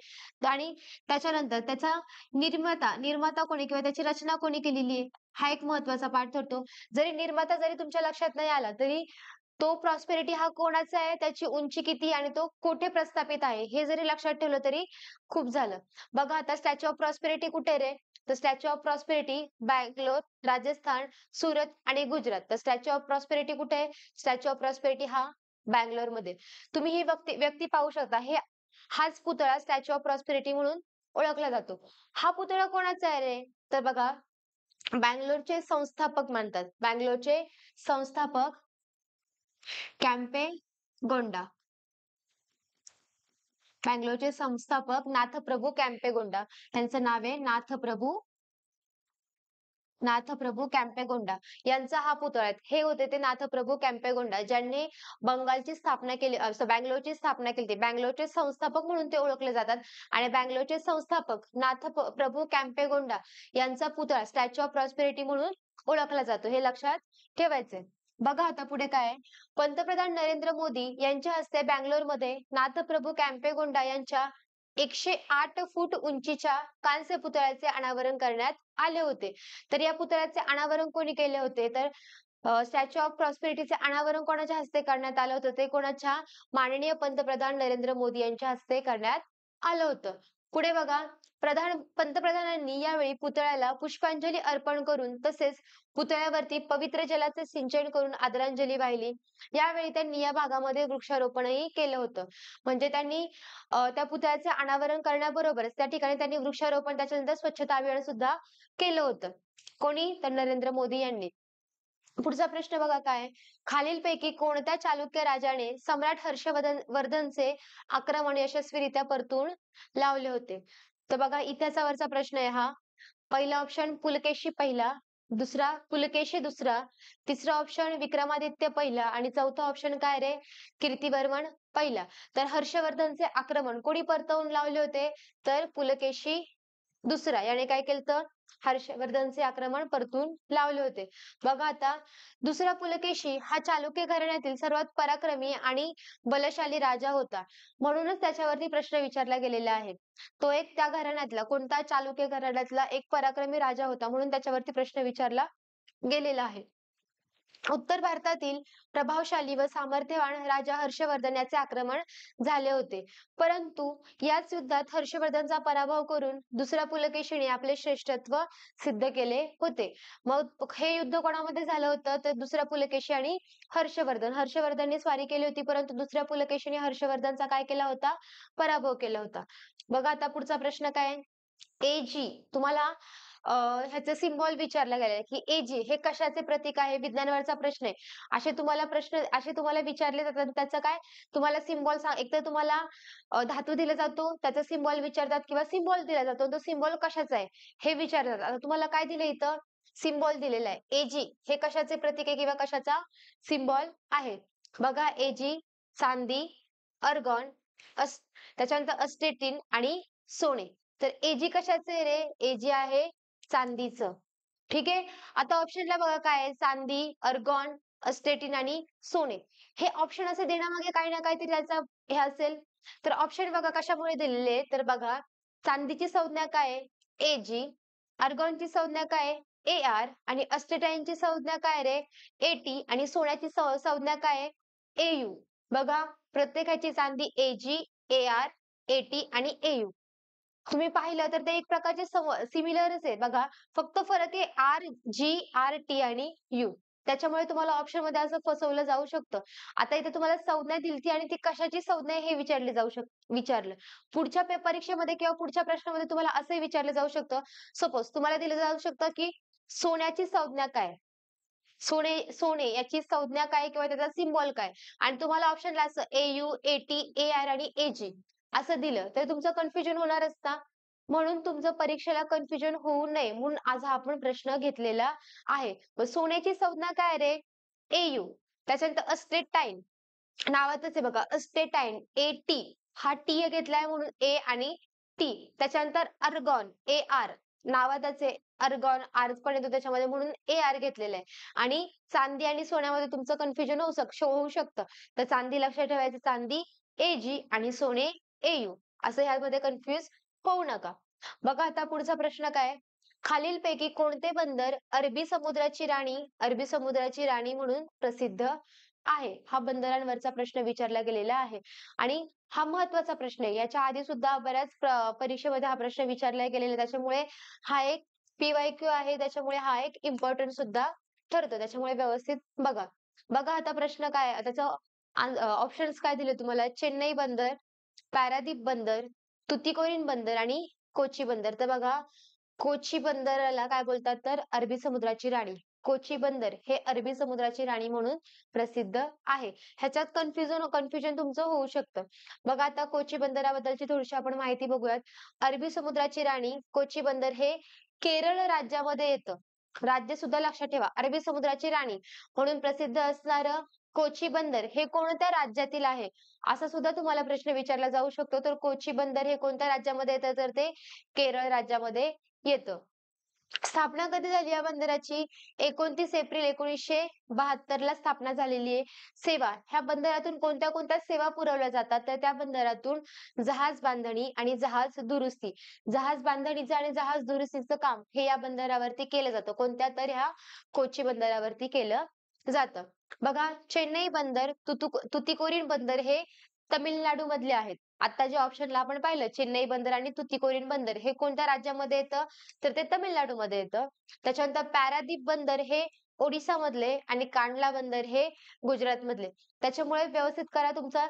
Speaker 1: आणि त्याच्यानंतर त्याचा निर्माता कोणी किंवा त्याची रचना कोणी केलेली आहे, हा एक महत्त्वाचा पाठ ठरतो. निर्माता जरी तुमच्या लक्षात नाही आला, तरी तो प्रॉस्पेरिटी हा कोणाचा आहे, त्याची उंची किती आणि तो कोठे प्रस्थापित आहे, हे जरी लक्षात ठेवलं तरी खूप झालं. बघा आता, स्टॅच्यू ऑफ प्रॉस्पेरिटी कुठे आहे रे? तर statue of prosperity Bangalore, Rajasthan, Surat आणि गुजरात. तर स्टॅच्यू ऑफ प्रॉस्पेरिटी कुठे आहे? स्टॅच्यू ऑफ प्रॉस्पेरिटी हा बँगलोरमध्ये. तुम्ही ही व्यक्ती पाहू शकता. हाच पुतळा स्टॅच्यू ऑफ प्रॉस्पेरिटी म्हणून ओळखला जातो. हा पुतळा कोणाचा आहे रे? तर बघा, बँगलोरचे संस्थापक म्हणतात. बँगलोरचे संस्थापक कॅम्पे गोंडा. बँगलोरचे संस्थापक नाथप्रभू कॅम्पे गोंडा. त्यांचं नाव आहे नाथप्रभू नाथप्रभू कॅम्पेगोंडा यांचा हा पुतळा आहे. हे होते ते नाथप्रभू कॅम्पेगोंडा ज्यांनी बंगालची स्थापना केली, बँगलोरची स्थापना केली. बँगलोरचे संस्थापक म्हणून ते ओळखले जातात आणि बँगलोरचे संस्थापक प्रभू कॅम्पेगोंडा यांचा पुतळा स्टॅच्यू ऑफ प्रॉस्पेरिटी म्हणून ओळखला जातो. हे लक्षात ठेवायचंय. बघा आता पुढे काय आहे. पंतप्रधान नरेंद्र मोदी यांच्या हस्ते बँगलोरमध्ये नाथप्रभू कॅम्पेगोंडा यांच्या 108 फूट उंचीच्या कांस्य पुतळ्याचे अनावरण करण्यात आले होते. तर या पुतळ्याचे अनावरण कोणी केले होते? तर स्टॅच्यू ऑफ प्रॉस्पेरिटीचे अनावरण कोणाच्या हस्ते करण्यात आलं होतं? ते कोणाच्या? माननीय पंतप्रधान नरेंद्र मोदी यांच्या हस्ते करण्यात आलं होतं. पुढे बघा, पंतप्रधानांनी यावेळी पुतळ्याला पुष्पांजली अर्पण करून तसेच पुतळ्यावरती पवित्र जलाचे सिंचन करून आदरांजली वाहिली. यावेळी त्यांनी या भागामध्ये वृक्षारोपणही केलं होतं. म्हणजे त्यांनी त्या पुतळ्याचे अनावरण करण्याबरोबरच त्या ठिकाणी त्यांनी वृक्षारोपण, त्याच्यानंतर स्वच्छता अभियान सुद्धा केलं होतं. कोणी? तर नरेंद्र मोदी यांनी. पुढचा प्रश्न बघा काय आहे. खालीलपैकी कोणत्या चालुक्य राजाने सम्राट वर्धनचे आक्रमण यशस्वीरित्या परतून लावले होते? तर बघा इतिहासावरचा प्रश्न आहे हा. पहिला ऑप्शन पुलकेशी पहिला, दुसरा पुलकेशी दुसरा, तिसरा ऑप्शन विक्रमादित्य पहिला आणि चौथा ऑप्शन काय रे? कीर्तिवर्मन पहिला. तर हर्षवर्धनचे आक्रमण कोणी परतवून लावले होते? तर पुलकेशी दुसरा याने काय केलं तर हर्षवर्धनचे आक्रमण परतून लावले होते. बघा आता, दुसरा पुलकेशी हा चालुक्य घराण्यातील सर्वात पराक्रमी आणि बलशाली राजा होता. म्हणूनच त्याच्यावरती प्रश्न विचारला गेलेला आहे. तो एक त्या घराण्यातला कोणता? चालुक्य घराण्यातला एक पराक्रमी राजा होता, म्हणून त्याच्यावरती प्रश्न विचारला गेलेला आहे. उत्तर भारतातील प्रभावशाली व सामर्थ्यवान राजा हर्षवर्धन याचे आक्रमण झाले होते. परंतु याच युद्धात हर्षवर्धनचा पराभव करून दुसऱ्या पुलकेशीने आपले श्रेष्ठत्व सिद्ध केले होते. मग हे युद्ध कोणामध्ये झालं होतं? तर दुसऱ्या पुलकेशी आणि हर्षवर्धन. हर्षवर्धनने स्वारी केली होती, परंतु दुसऱ्या पुलकेशीने हर्षवर्धनचा काय केला होता? पराभव केला होता. बघा आता पुढचा प्रश्न काय आहे. एजी तुम्हाला ह्याचे सिम्बॉल विचारला गेलाय की एजी हे कशाचे प्रतीक आहे? विज्ञानावरचा प्रश्न आहे. असे तुम्हाला विचारले जातात, त्याचं काय तुम्हाला सिम्बॉल सांग. एकतर तुम्हाला धातू दिला जातो, त्याचा सिम्बॉल विचारतात किंवा सिम्बॉल दिला जातो, तो सिम्बॉल कशाचा आहे हे विचारतात. आता तुम्हाला काय दिलं इथं? सिम्बॉल दिलेला आहे. एजी हे कशाचे प्रतीक आहे किंवा कशाचा सिम्बॉल आहे? बघा एजी चांदी, अर्गॉन, त्याच्यानंतर अस्टेटिन आणि सोने. तर एजी कशाचे रे? एजी आहे चांदीचं. ठीक आहे. आता ऑप्शनला बघा काय आहे. चांदी, अर्गॉन, अस्टेटिन आणि सोने. हे ऑप्शन असे देण्यामागे काही ना काहीतरी त्याचा हे असेल. तर ऑप्शन बघा कशामुळे दिलेले तर बघा, चांदीची संज्ञा काय आहे? एजी. अर्गॉनची संज्ञा काय आहे? एआर आणि अस्टेटाइनची संज्ञा काय रे? एटी आणि सोन्याची संज्ञा काय आहे? एयू. बघा प्रत्येकाची चांदी एजी, एआर, एटी आणि एयू. तुम्ही पाहिलं तर ते एक प्रकारचे सिमिलरच आहे बघा. फक्त फरक आहे आर, जी, आर, टी आणि यू. त्याच्यामुळे तुम्हाला ऑप्शन मध्ये असं फसवलं जाऊ शकतं. आता इथे तुम्हाला संज्ञा दिलती आणि ती कशाची संज्ञा आहे हे विचारलं. पुढच्या परीक्षेमध्ये किंवा पुढच्या प्रश्नामध्ये तुम्हाला असंही विचारलं जाऊ शकतं. सपोज तुम्हाला दिलं जाऊ शकतं की सोन्याची संज्ञा काय? सोने याची संज्ञा काय किंवा त्याचा सिम्बॉल काय? आणि तुम्हाला ऑप्शनला असं एयू, एटी, एआर आणि एजी असं दिलं तर तुमचं कन्फ्युजन होणारच ना. म्हणून तुमचं परीक्षेला कन्फ्युजन होऊ नये म्हणून आज हा आपण प्रश्न घेतलेला आहे. मग सोन्याची संज्ञा काय रे? एयू. त्याच्यानंतर अस्टेटाईन नावातच आहे बघा, अस्टेटाईन एटी हा टी घेतलाय म्हणून ए आणि टी. त्याच्यानंतर अर्गॉन एआर नावातच आहे, अर्गॉन आर पण येतो त्याच्यामध्ये म्हणून एआर घेतलेलं आहे. आणि चांदी आणि सोन्यामध्ये तुमचं कन्फ्युजन होऊ शकतं. तर चांदी लक्षात ठेवायचं, चांदी एजी आणि सोने एयू असं ह्यामध्ये कन्फ्युज होऊ नका. बघा आता पुढचा प्रश्न काय आहे? खालीलपैकी कोणते बंदर अरबी समुद्राची राणी म्हणून प्रसिद्ध आहे? हा बंदरांवरचा प्रश्न विचारला गेलेला आहे आणि हा महत्वाचा प्रश्न आहे. याच्या आधी सुद्धा बऱ्याच परीक्षेमध्ये हा प्रश्न विचारला गेलेला आहे. त्याच्यामुळे हा एक PYQ आहे. त्याच्यामुळे हा एक इम्पॉर्टंट सुद्धा ठरतो. त्याच्यामुळे व्यवस्थित बघा. बघा आता प्रश्न काय आहे? त्याचं ऑप्शन्स काय दिले तुम्हाला? चेन्नई बंदर, पारादीप बंदर, तुतीकोरीन बंदर आणि कोची बंदर. तर बघा, कोची बंदराला काय बोलतात तर अरबी समुद्राची राणी. कोची बंदर हे अरबी समुद्राची राणी म्हणून प्रसिद्ध आहे. ह्याच्यात कन्फ्युजन तुमचं होऊ शकतं. बघा आता कोची बंदराबद्दलची थोडीशी आपण माहिती बघूयात. अरबी समुद्राची राणी कोची बंदर हे केरळ राज्यामध्ये येतं. राज्य सुद्धा लक्षात ठेवा. अरबी समुद्राची राणी म्हणून प्रसिद्ध असणारं कोची बंदर हे कोणत्या राज्यातील आहे? असा सुद्धा तुम्हाला प्रश्न विचारला जाऊ शकतो. तर कोची बंदर हे कोणत्या राज्यामध्ये येतं? तर ते केरळ राज्यामध्ये येतं. स्थापना कधी झाली या बंदराची? 29 एप्रिल 1972 ला स्थापना झालेली आहे. सेवा ह्या बंदरातून कोणत्या कोणत्या सेवा पुरवल्या जातात? तर त्या बंदरातून जहाज बांधणी आणि जहाज दुरुस्ती. जहाज बांधणीचं आणि जहाज दुरुस्तीचं काम हे या बंदरावरती केलं जातं. कोणत्या? तर ह्या कोची बंदरावरती केलं जातं. बघा, चेन्नई बंदर, तुतीकोरीन बंदर हे तामिळनाडू मधले आहेत. आता जे ऑप्शनला आपण पाहिलं चेन्नई बंदर आणि तुतीकोरीन बंदर हे कोणत्या राज्यामध्ये येतं? तर ते तामिळनाडूमध्ये येतं. त्याच्यानंतर पॅरादीप बंदर हे ओडिसा मधले आणि कांडला बंदर हे गुजरात मधले. त्याच्यामुळे व्यवस्थित करा. तुमचा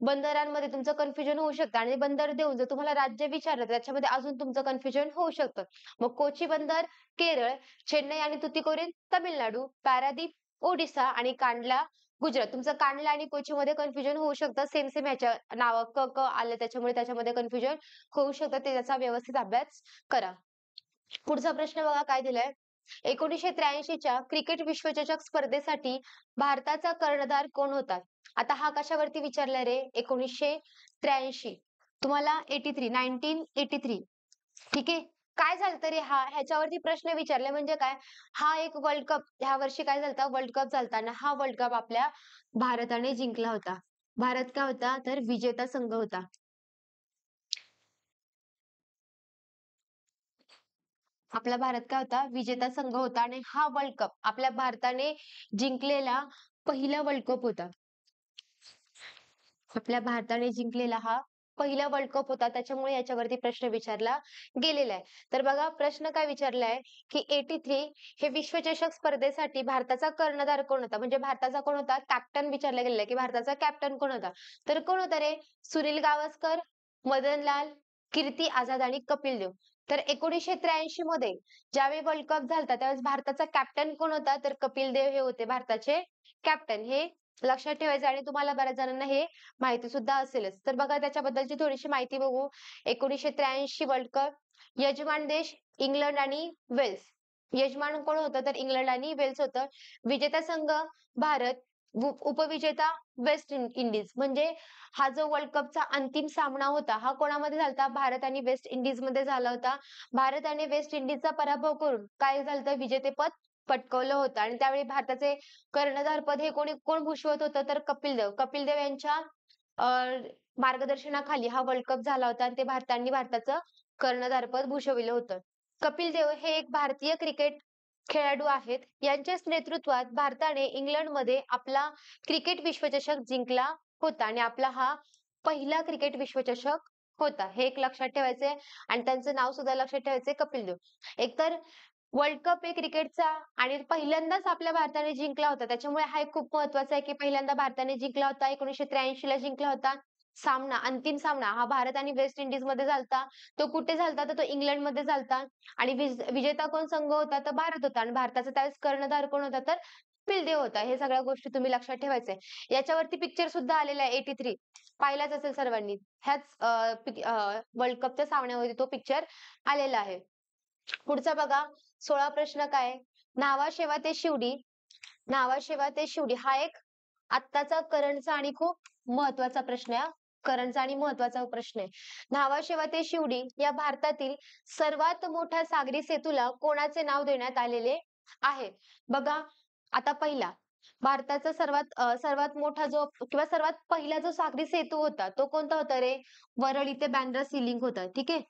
Speaker 1: बंदरांमध्ये तुमचं कन्फ्युजन होऊ शकतं आणि बंदर देऊन जर तुम्हाला राज्य विचारलं तर त्याच्यामध्ये अजून तुमचं कन्फ्युजन होऊ शकतं. मग कोची बंदर केरळ, चेन्नई आणि तुतीकोरीन तामिळनाडू, पॅरादीप ओडिसा आणि कांडला गुजरात. तुमचं कांडला आणि कोचीमध्ये कन्फ्युजन होऊ शकतं. सेम सेम ह्याच्या नाव क, क आलं त्याच्यामुळे त्याच्यामध्ये कन्फ्युजन होऊ शकतं. ते त्याचा व्यवस्थित अभ्यास करा. पुढचा प्रश्न बघा काय दिलाय. 1983 च्या क्रिकेट विश्वचषक स्पर्धेसाठी भारताचा कर्णधार कोण होता? आता हा कशावरती विचारलाय रे? 1983. तुम्हाला 1983. ठीक आहे. काय झालतं रे ह्याच्यावरती प्रश्न विचारले म्हणजे काय? हा एक वर्ल्ड कप ह्या वर्षी काय झालता? वर्ल्ड कप झालता आणि हा वर्ल्ड कप आपल्या भारताने जिंकला होता. भारत काय होता? तर विजेता संघ होता. आपला भारत काय होता? विजेता संघ होता आणि हा वर्ल्ड कप आपल्या भारताने जिंकलेला पहिला वर्ल्ड कप होता. आपल्या भारताने जिंकलेला हा पहिला वर्ल्ड कप होता. त्याच्यामुळे याच्यावरती प्रश्न विचारला गेलेला आहे. तर बघा प्रश्न काय विचारलाय, की 83 हे विश्वचषक स्पर्धेसाठी भारताचा कर्णधार कोण होता? म्हणजे भारताचा कोण होता? कॅप्टन विचारला गेलेला आहे, की भारताचा कॅप्टन कोण होता? तर कोण होता रे? सुनील गावस्कर, मदनलाल, कीर्ती आझाद आणि कपिल देव. तर 1983 मध्ये ज्यावेळी वर्ल्ड कप झालता त्यावेळेस भारताचा कॅप्टन कोण होता? तर कपिल देव हे होते भारताचे कॅप्टन. हे लक्षात ठेवायचं आणि तुम्हाला बऱ्याच जणांना हे माहिती सुद्धा असेलच. तर बघा त्याच्याबद्दलची थोडीशी माहिती बघू. 1983 वर्ल्ड कप. यजमान देश इंग्लंड आणि वेल्स. यजमान कोण होतं? तर इंग्लंड आणि वेल्स होतं. विजेता संघ भारत. उपविजेता वेस्ट इंडिज. म्हणजे हा जो वर्ल्ड कपचा अंतिम सामना होता, हा कोणामध्ये झालता? भारत आणि वेस्ट इंडिजमध्ये झाला होता. भारत आणि वेस्ट इंडिजचा पराभव करून काय झालं? विजेतेपद पटकावलं होतं आणि त्यावेळी भारताचे कर्णधारपद हे कोण भूषवत होतं? तर कपिल देव. कपिल देव यांच्या अ, मार्गदर्शनाखाली हा वर्ल्ड कप झाला होता आणि ते भारताचं कर्णधारपद भूषविलं होतं. कपिल देव हे एक भारतीय क्रिकेट खेळाडू आहेत. यांच्याच नेतृत्वात भारताने इंग्लंडमध्ये आपला क्रिकेट विश्वचषक जिंकला होता आणि आपला हा पहिला क्रिकेट विश्वचषक होता. हे एक लक्षात ठेवायचंय आणि त्यांचं नाव सुद्धा लक्षात ठेवायचंय कपिल देव. एकतर वर्ल्ड कप आहे क्रिकेटचा आणि पहिल्यांदाच आपल्या भारताने जिंकला होता. त्याच्यामुळे हा एक खूप महत्वाचा आहे, की पहिल्यांदा भारताने जिंकला होता. 1983 ला जिंकला होता. सामना, अंतिम सामना हा भारत आणि वेस्ट इंडिजमध्ये झालता. तो कुठे झालता? तर तो इंग्लंडमध्ये झालता आणि विजेता कोण संघ होता? तर भारत होता आणि भारताचा त्यावेळेस कर्णधार कोण होता? तर कपिल देव होता. हे सगळ्या गोष्टी तुम्ही लक्षात ठेवायच्या आहे. याच्यावरती पिक्चर सुद्धा आलेला आहे 83. पाहिलाच असेल सर्वांनी. ह्याच वर्ल्ड कपच्या सामन्यावरती तो पिक्चर आलेला आहे. पुढचा बघा 16 प्रश्न काय आहे? न्हावा ते शिवडी, न्हावा ते शिवडी हा एक आत्ताचा करंटचा आणि खूप महत्वाचा प्रश्न आहे. करंटचा आणि महत्वाचा प्रश्न आहे. न्हावा ते शिवडी या भारतातील सर्वात मोठ्या सागरी सेतूला कोणाचे नाव देण्यात आलेले आहे? बघा, आता पहिला भारताचा सर्वात मोठा जो किंवा सर्वात पहिला जो सागरी सेतू होता, तो कोणता होता रे? वरळी ते बँड्रा सी लिंक होता. ठीक आहे.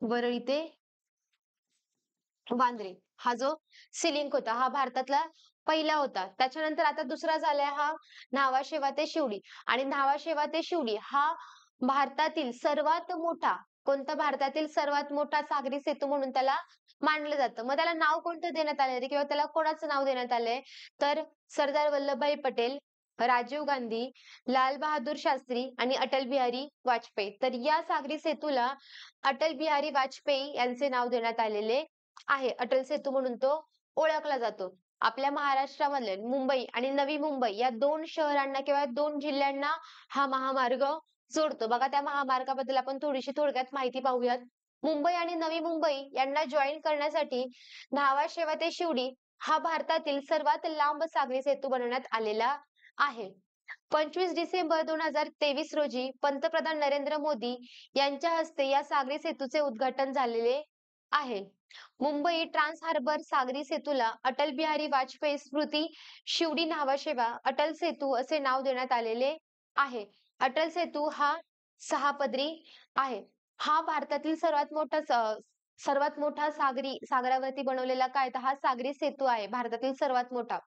Speaker 1: वरळी ते वांद्रे हा जो सी लिंक होता हा भारतातला पहिला होता. त्याच्यानंतर आता दुसरा झालाय हा न्हावा ते शिवडी आणि न्हावा ते शिवडी हा भारतातील सर्वात मोठा कोणता भारतातील सर्वात मोठा सागरी सेतू म्हणून त्याला मानलं जातं. मग त्याला नाव कोणतं देण्यात आलंय किंवा त्याला कोणाचं नाव देण्यात आलंय? तर सरदार वल्लभभाई पटेल, राजीव गांधी, लाल बहादूर शास्त्री आणि अटल बिहारी वाजपेयी. तर या सागरी सेतूला अटल बिहारी वाजपेयी यांचे नाव देण्यात आलेले आहे. अटल सेतू म्हणून तो ओळखला जातो. आपल्या महाराष्ट्रामधले मुंबई आणि नवी मुंबई या 2 शहरांना किंवा 2 जिल्ह्यांना हा महामार्ग जोडतो. बघा त्या महामार्गाबद्दल आपण थोडीशी थोडक्यात माहिती पाहूयात. मुंबई आणि नवी मुंबई यांना जॉईन करण्यासाठी न्हावा शेवा ते शिवडी हा भारतातील सर्वात लांब सागरी सेतू बनवण्यात आलेला आहे. 25 डिसेंबर 2023 रोजी पंतप्रधान नरेंद्र मोदी यांच्या हस्ते या सागरी सेतूचे उद्घाटन झालेले आहे. मुंबई ट्रान्स हार्बर सागरी सेतूला अटल बिहारी वाजपेयी स्मृती शिवडी न्हावाशेवा अटल सेतू असे नाव देण्यात आलेले आहे. अटल सेतू हा 6 पदरी आहे. हा भारतातील सर्वात मोठा सागरावरती बनवलेला काय तर हा सागरी सेतू आहे. भारतातील सर्वात मोठा.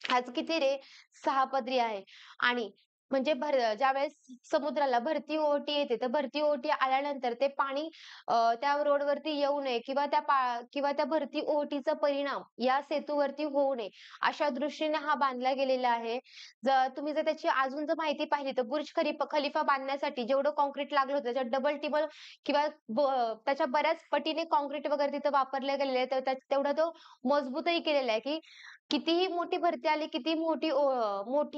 Speaker 1: आज किती रे 6 पदरी आहे. आणि म्हणजे ज्यावेळेस समुद्राला भरती ओहोटी येते तर भरती ओहोटी आल्यानंतर ते पाणी त्या रोडवरती येऊ नये किंवा त्या भरती ओहोटीचा परिणाम या सेतूवरती होऊ नये अशा दृष्टीने हा बांधला गेलेला आहे. तुम्ही जर त्याची अजून जर माहिती पाहिली तर बुर्ज खलिफा बांधण्यासाठी जेवढं काँक्रीट लागलं होतं त्याच्यात डबल टिबल किंवा त्याच्या बऱ्याच पटीने काँक्रीट वगैरे तिथं वापरले गेलेले आहे. तर तेवढा तो मजबूतही केलेला आहे, की कितीही मोठी भरती आली, किती मोठी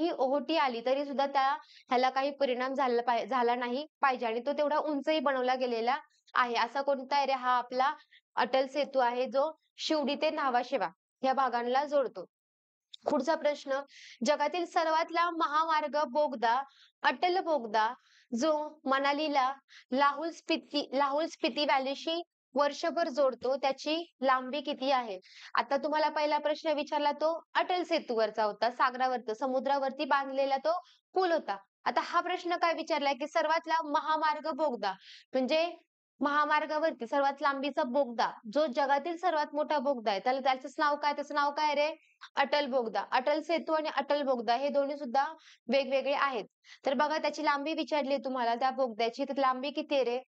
Speaker 1: ओहोटी आली तरी सुद्धा ह्याला काही परिणाम झाला नाही पाहिजे आणि तो तेवढा उंचही बनवला गेलेला आहे. असा कोणता आहे रे? हा आपला अटल सेतू आहे, जो शिवडी ते न्हावाशेवा या भागांना जोडतो. पुढचा प्रश्न, जगातील सर्वात लांब महामार्ग बोगदा अटल बोगदा जो मनालीला लाहुल स्पिती व्हॅलीशी वर्षभर जोडतो त्याची लांबी किती आहे? आता तुम्हाला पहिला प्रश्न विचारला तो अटल सेतूवरचा होता, सागरावरचा समुद्रावरती बांधलेला तो पूल होता. आता हा प्रश्न काय विचारलाय की सर्वात लांब महामार्ग बोगदा म्हणजे महामार्गावरती सर्वात लांबीचा बोगदा जो जगातील सर्वात मोठा बोगदा आहे त्याला त्याचं नाव काय रे? अटल बोगदा. अटल सेतू आणि अटल बोगदा हे दोन्ही सुद्धा वेगवेगळे आहेत. तर बघा त्याची लांबी विचारली तुम्हाला त्या बोगद्याची, तर लांबी किती आहे रे?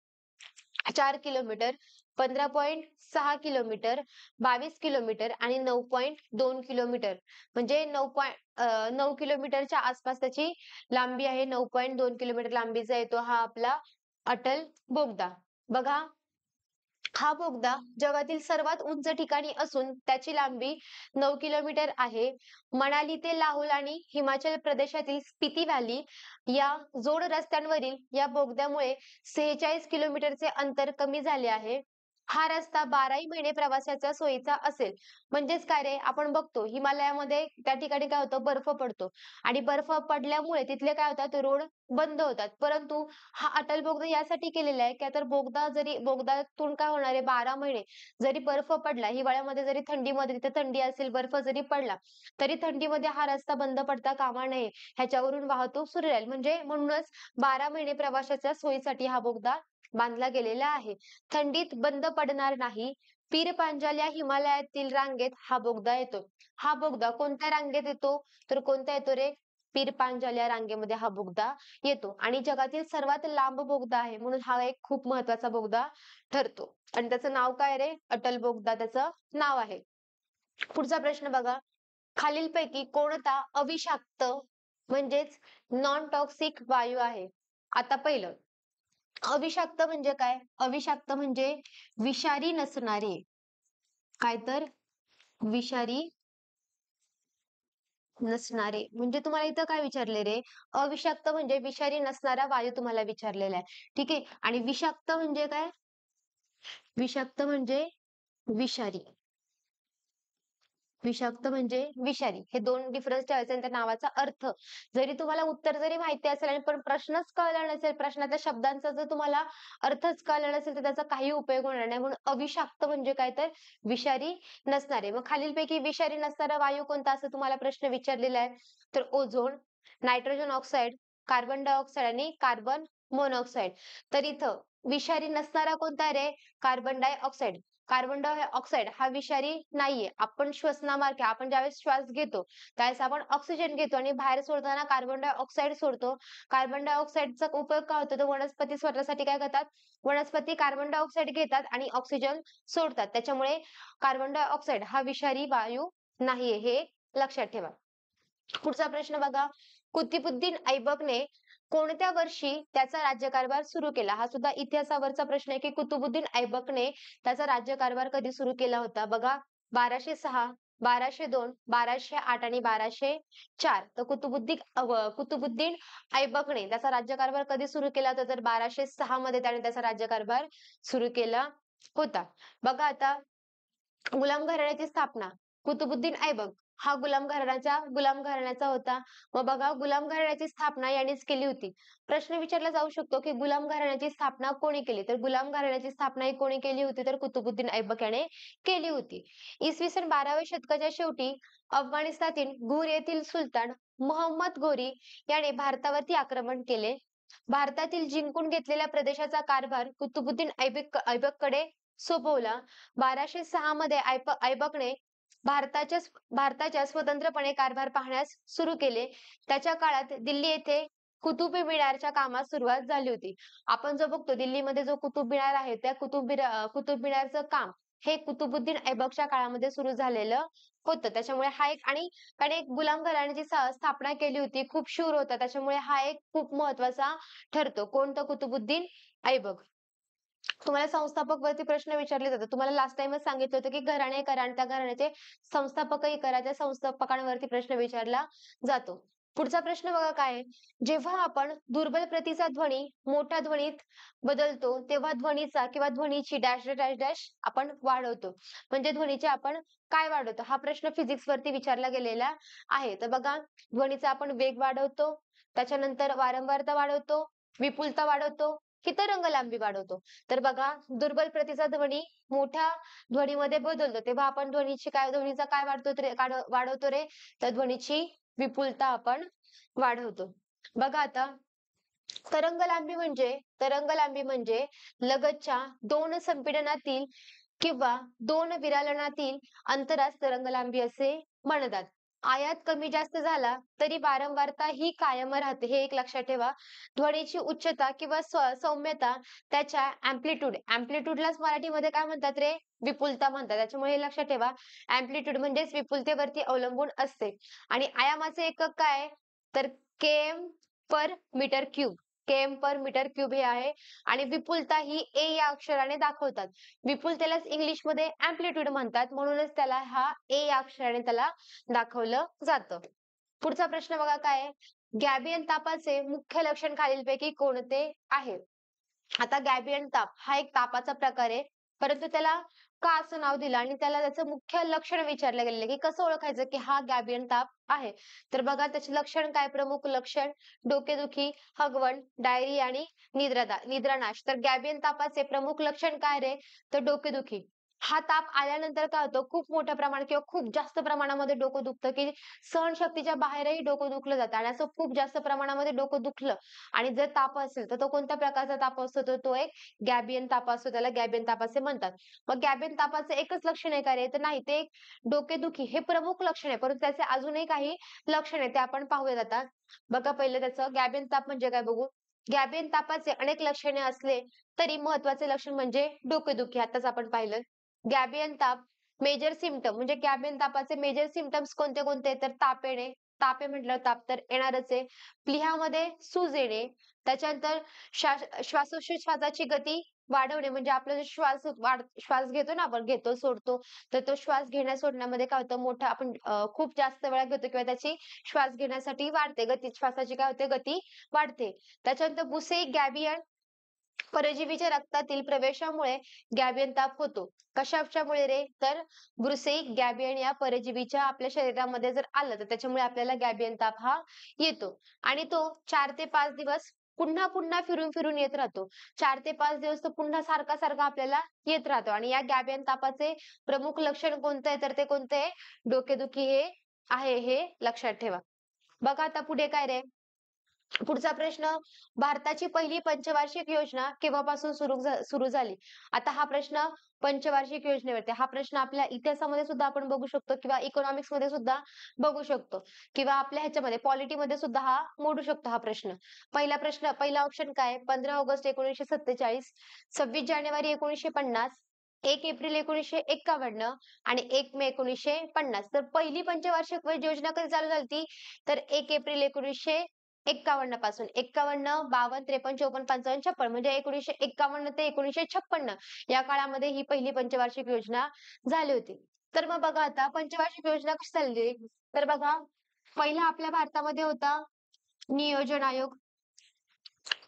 Speaker 1: 4 किलोमीटर, 15.6 किलोमीटर, 22 किलोमीटर आणि 9.2 किलोमीटर. म्हणजे 9 किलोमीटरच्या आसपास त्याची लांबी आहे. 9.2 किलोमीटर लांबीचा येतो हा आपला अटल बोगदा. बघा, हा बोगदा जगातील सर्वात उंच ठिकाणी असून त्याची लांबी 9 किलोमीटर आहे. मनाली ते लाहोल आणि हिमाचल प्रदेशातील स्पिती व्हॅली या जोड रस्त्यांवरील या बोगद्यामुळे 46 किलोमीटरचे अंतर कमी झाले आहे. हा रस्ता 12ही महिने प्रवासाच्या सोयीचा असेल. म्हणजेच काय रे, आपण बघतो हिमालयामध्ये त्या ठिकाणी काय होतं, बर्फ पडतो आणि बर्फ पडल्यामुळे तिथले काय होतात, रोड बंद होतात. परंतु हा अटल बोगदा यासाठी केलेला आहे, की तर बोगदातून काय होणार आहे 12 महिने जरी बर्फ पडला, हिवाळ्यामध्ये जरी थंडीमध्ये तिथे थंडी असेल, बर्फ जरी पडला, तरी थंडीमध्ये हा रस्ता बंद पडता कामा नये. ह्याच्यावरून वाहतूक सुरू राहील. म्हणजे म्हणूनच 12 महिने प्रवासाच्या सोयीसाठी हा बोगदा बांधला गेलेला आहे. थंडीत बंद पडणार नाही. पीर पांजाल या हिमालयातील रांगेत हा बोगदा येतो. हा बोगदा कोणत्या रांगेत येतो? तर कोणता येतो रे? पीर पांजाल या रांगेमध्ये हा बोगदा येतो आणि जगातील सर्वात लांब बोगदा आहे म्हणून हा एक खूप महत्वाचा बोगदा ठरतो. आणि त्याचं नाव काय रे? अटल बोगदा त्याचं नाव आहे. पुढचा प्रश्न बघा, खालीलपैकी कोणता अविषाक्त म्हणजेच नॉन टॉक्सिक वायू आहे? आता पहिलं, अविषाक्त म्हणजे काय? अविषाक्त म्हणजे विषारी नसणारे. काय तर विषारी नसणारे. म्हणजे तुम्हाला इथं काय विचारले रे? अविषाक्त म्हणजे विषारी नसणारा वायू तुम्हाला विचारलेला आहे. ठीक आहे. आणि विषाक्त म्हणजे काय? विषाक्त म्हणजे विषारी. विषाक्त म्हणजे विषारी. हे दोन डिफरन्स ठेवायचे आणि त्या नावाचा अर्थ. जरी तुम्हाला उत्तर जरी माहिती असेल आणि पण प्रश्नच कळला नसेल, प्रश्नाच्या शब्दांचा जर तुम्हाला अर्थच कळला नसेल, तर त्याचा काही उपयोग होणार नाही. म्हणून अविषाक्त म्हणजे काय तर विषारी नसणारे. मग खालीलपैकी विषारी नसणारा वायू कोणता असं तुम्हाला प्रश्न विचारलेला आहे. तर ozone, nitrogen oxide, carbon dioxide आणि कार्बन मोनॉक्साईड. तर इथं विषारी नसणारा कोणता आहे रे? Carbon dioxide. कार्बन डायऑक्साईड हा विषारी नाहीये. आपण श्वसनामार्गे आपण ज्यावेळेस श्वास घेतो, त्यावेळेस आपण ऑक्सिजन घेतो आणि बाहेर सोडताना कार्बन डायऑक्साईड सोडतो. कार्बन डायऑक्साईडचा उपयोग काय होतो? तर वनस्पती स्वतःसाठी काय करतात? वनस्पती कार्बन डायऑक्साईड घेतात आणि ऑक्सिजन सोडतात. त्याच्यामुळे कार्बन डायऑक्साईड हा विषारी वायू नाहीये, हे लक्षात ठेवा. पुढचा प्रश्न बघा, कुतुबुद्दीन ऐबकने कोणत्या वर्षी त्याचा राज्यकारभार सुरू केला? हा सुद्धा इतिहासावरचा प्रश्न आहे, की कुतुबुद्दीन ऐबकने त्याचा राज्यकारभार कधी सुरू केला होता? बघा, 1206, 1202, 1208 आणि 1204. तर कुतुबुद्दीन ऐबकने त्याचा राज्यकारभार कधी सुरू केला होता? तर 1206 मध्ये त्याने त्याचा राज्यकारभार सुरू केला होता. बघा आता गुलाम घराण्याची स्थापना. कुतुबुद्दीन ऐबक हा गुलाम घराण्याचा होता. मग बघा गुलाम घराण्याची स्थापना यानेच केली होती. प्रश्न विचारला जाऊ शकतो की गुलाम घराण्याची स्थापना कोणी केली? तर गुलाम घराण्याची स्थापना ही कोणी केली होती? तर कुतुबुद्दीन ऐबक याने केली होती. इसवी सन 12व्या शतकाच्या शेवटी अफगाणिस्तानातील घुर येथील सुलतान मोहम्मद घोरी याने भारतावरती आक्रमण केले. भारतातील जिंकून घेतलेल्या प्रदेशाचा कारभार कुतुबुद्दीन ऐबककडे सोपवला. 1206 मध्ये ऐबकने भारताच्या स्वतंत्रपणे कारभार पाहण्यास सुरू केले. त्याच्या काळात दिल्ली येथे कुतुब मिनारच्या कामास सुरुवात झाली होती. आपण जो बघतो दिल्लीमध्ये जो कुतुब मिनार आहे त्या कुतुब मिनारचं काम हे कुतुबुद्दीन ऐबकच्या काळामध्ये सुरू झालेलं होतं. त्याच्यामुळे हा एक आणि त्याने एक गुलाम घराण्याची स्थापना केली होती. खूप शूर होता. त्याच्यामुळे हा एक खूप महत्वाचा ठरतो. कोणता? कुतुबुद्दीन ऐबक. तुम्हाला संस्थापक वरती प्रश्न विचारले जातात. तुम्हाला लास्ट टाइमच सांगितलं होतं की घराणे करा आणि त्या घराण्याचे संस्थापकही करा. त्या संस्थापकांवरती प्रश्न विचारला जातो. पुढचा प्रश्न बघा काय आहे? जेव्हा आपण दुर्बल प्रतीचा ध्वनी मोठ्या ध्वनीत बदलतो, तेव्हा ध्वनीचा किंवा ध्वनीची डॅश डॅश डॅश आपण वाढवतो. म्हणजे ध्वनीचे आपण काय वाढवतो? हा प्रश्न फिजिक्स वरती विचारला गेलेला आहे. तर बघा ध्वनीचा आपण वेग वाढवतो, त्याच्यानंतर वारंवारता वाढवतो, विपुलता वाढवतो की तरंग लांबी वाढवतो. तर बघा दुर्बल प्रतीचा ध्वनी मोठ्या ध्वनीमध्ये बदलतो तेव्हा आपण ध्वनीचा काय वाढवतो रे? तर ध्वनीची विपुलता आपण वाढवतो. बघा आता तरंग लांबी म्हणजे लगतच्या दोन संपीडनातील किंवा दोन विरालनातील अंतरास तरंग लांबी असे म्हणतात. आयात कमी जास्त झाला तरी वारंवारता ही कायम राहते हे एक लक्षात ठेवा. ध्वनीची उच्चता किंवा सौम्यता त्याच्या अँप्लिट्यूडलाच मराठीमध्ये काय म्हणतात रे? विपुलता म्हणतात. त्याच्यामुळे हे लक्षात ठेवा. अँप्लिट्यूड म्हणजेच विपुलतेवरती अवलंबून असते. आणि आयामाचे एकक काय आहे? तर केएम पर मीटर क्यूब. केएम पर मीटर क्यूब हे आहे. आणि विपुलता ही ए या अक्षराने दाखवतात. विपुलतेलाच इंग्लिशमध्ये अँप्लिट्यूड म्हणतात. म्हणूनच त्याला हा ए या अक्षराने त्याला दाखवलं जातं. पुढचा प्रश्न बघा काय आहे? गॅबियन तापाचे मुख्य लक्षण खालीलपैकी कोणते आहे? आता गॅबियन ताप हा एक तापाचा प्रकार आहे. परंतु त्याला का असं नाव दिलं आणि त्याला त्याचं मुख्य लक्षण विचारलं गेलेलं आहे, की कसं ओळखायचं की हा गॅबियन ताप आहे? तर बघा त्याचे लक्षण काय? प्रमुख लक्षण डोकेदुखी, हगवण, डायरी आणि निद्रानाश. तर गॅबियन तापाचे प्रमुख लक्षण काय रे? तर डोकेदुखी. हा ताप आल्यानंतर काय होतं? खूप मोठ्या प्रमाणात किंवा खूप जास्त प्रमाणामध्ये डोकं दुखतं, की सहनशक्तीच्या बाहेरही डोकं दुखलं जातं आणि असं खूप जास्त प्रमाणामध्ये डोकं दुखलं आणि जर ताप असेल तर तो कोणत्या प्रकारचा ताप असतो? तर तो एक गॅबियन ताप असतो. त्याला गॅबियन ताप असे म्हणतात. मग गॅबियन तापाचं एकच लक्षण आहे का रे? तर नाही, ते एक डोकेदुखी हे प्रमुख लक्षण आहे. परंतु त्याचे अजूनही काही लक्षण आहे ते आपण पाहूयात आता. बघा पहिलं त्याचं गॅबियन ताप म्हणजे काय बघू. गॅबियन तापाचे अनेक लक्षणे असले तरी महत्वाचे लक्षण म्हणजे डोकेदुखी. आताच आपण पाहिलं. गॅबियन ताप मेजर सिम्प्टम म्हणजे गॅबियन तापाचे मेजर सिम्प्टम्स कोणते कोणते? तर ताप येणे. ताप आहे म्हटलं ताप तर येणारच आहे. प्लिहामध्ये सूज येणे. त्याच्यानंतर श्वासोच्छवासाची गती वाढवणे म्हणजे आपला जो श्वास घेतो ना आपण घेतो सोडतो तर तो श्वास घेण्या सोडण्यामध्ये काय होतं मोठा आपण खूप जास्त वेळा घेतो किंवा त्याची श्वास घेण्यासाठी वाढते गती श्वासाची काय होते गती वाढते. त्याच्यानंतर बुसेइक गॅबियन परजीवीच्या रक्तातील प्रवेशामुळे गॅबियन ताप होतो. कशामुळे रे? तर ब्रुसेइक गॅबियन या परजीवीच्या आपल्या शरीरामध्ये जर आलं तर त्याच्यामुळे आपल्याला गॅबियन ताप हा येतो. आणि तो 4 ते 5 दिवस पुन्हा पुन्हा फिरून फिरून येत राहतो. 4 ते 5 दिवस तो पुन्हा सारखा सारखा आपल्याला येत राहतो. आणि या गॅबियन तापाचे प्रमुख लक्षण कोणतं आहे? तर ते कोणते आहे? डोकेदुखी हे आहे हे लक्षात ठेवा. बघा आता पुढे काय रे? पुढचा प्रश्न भारताची पहिली पंचवार्षिक योजना केव्हापासून सुरू झाली? आता हा प्रश्न पंचवार्षिक योजनेवरती हा प्रश्न आपल्या इतिहासामध्ये सुद्धा आपण बघू शकतो किंवा इकॉनॉमिक्स मध्ये सुद्धा बघू शकतो किंवा आपल्या ह्याच्यामध्ये पॉलिटीमध्ये सुद्धा हा मोडू शकतो हा प्रश्न. पहिला ऑप्शन काय? 15 ऑगस्ट 1947, 26 जानेवारी 1950, 1 एप्रिल 1951 आणि 1 मे 1950. तर पहिली पंचवार्षिक योजना कधी चालू झाली? तर 1 एप्रिल 1951 पासून 51, 52, 53, 54, 55, 56 म्हणजे 1951 ते 1956 या काळामध्ये ही पहिली पंचवार्षिक योजना झाली होती. तर मग बघा आता पंचवार्षिक योजना कशी चालली, तर बघा पहिला आपल्या भारतामध्ये होता नियोजन आयोग.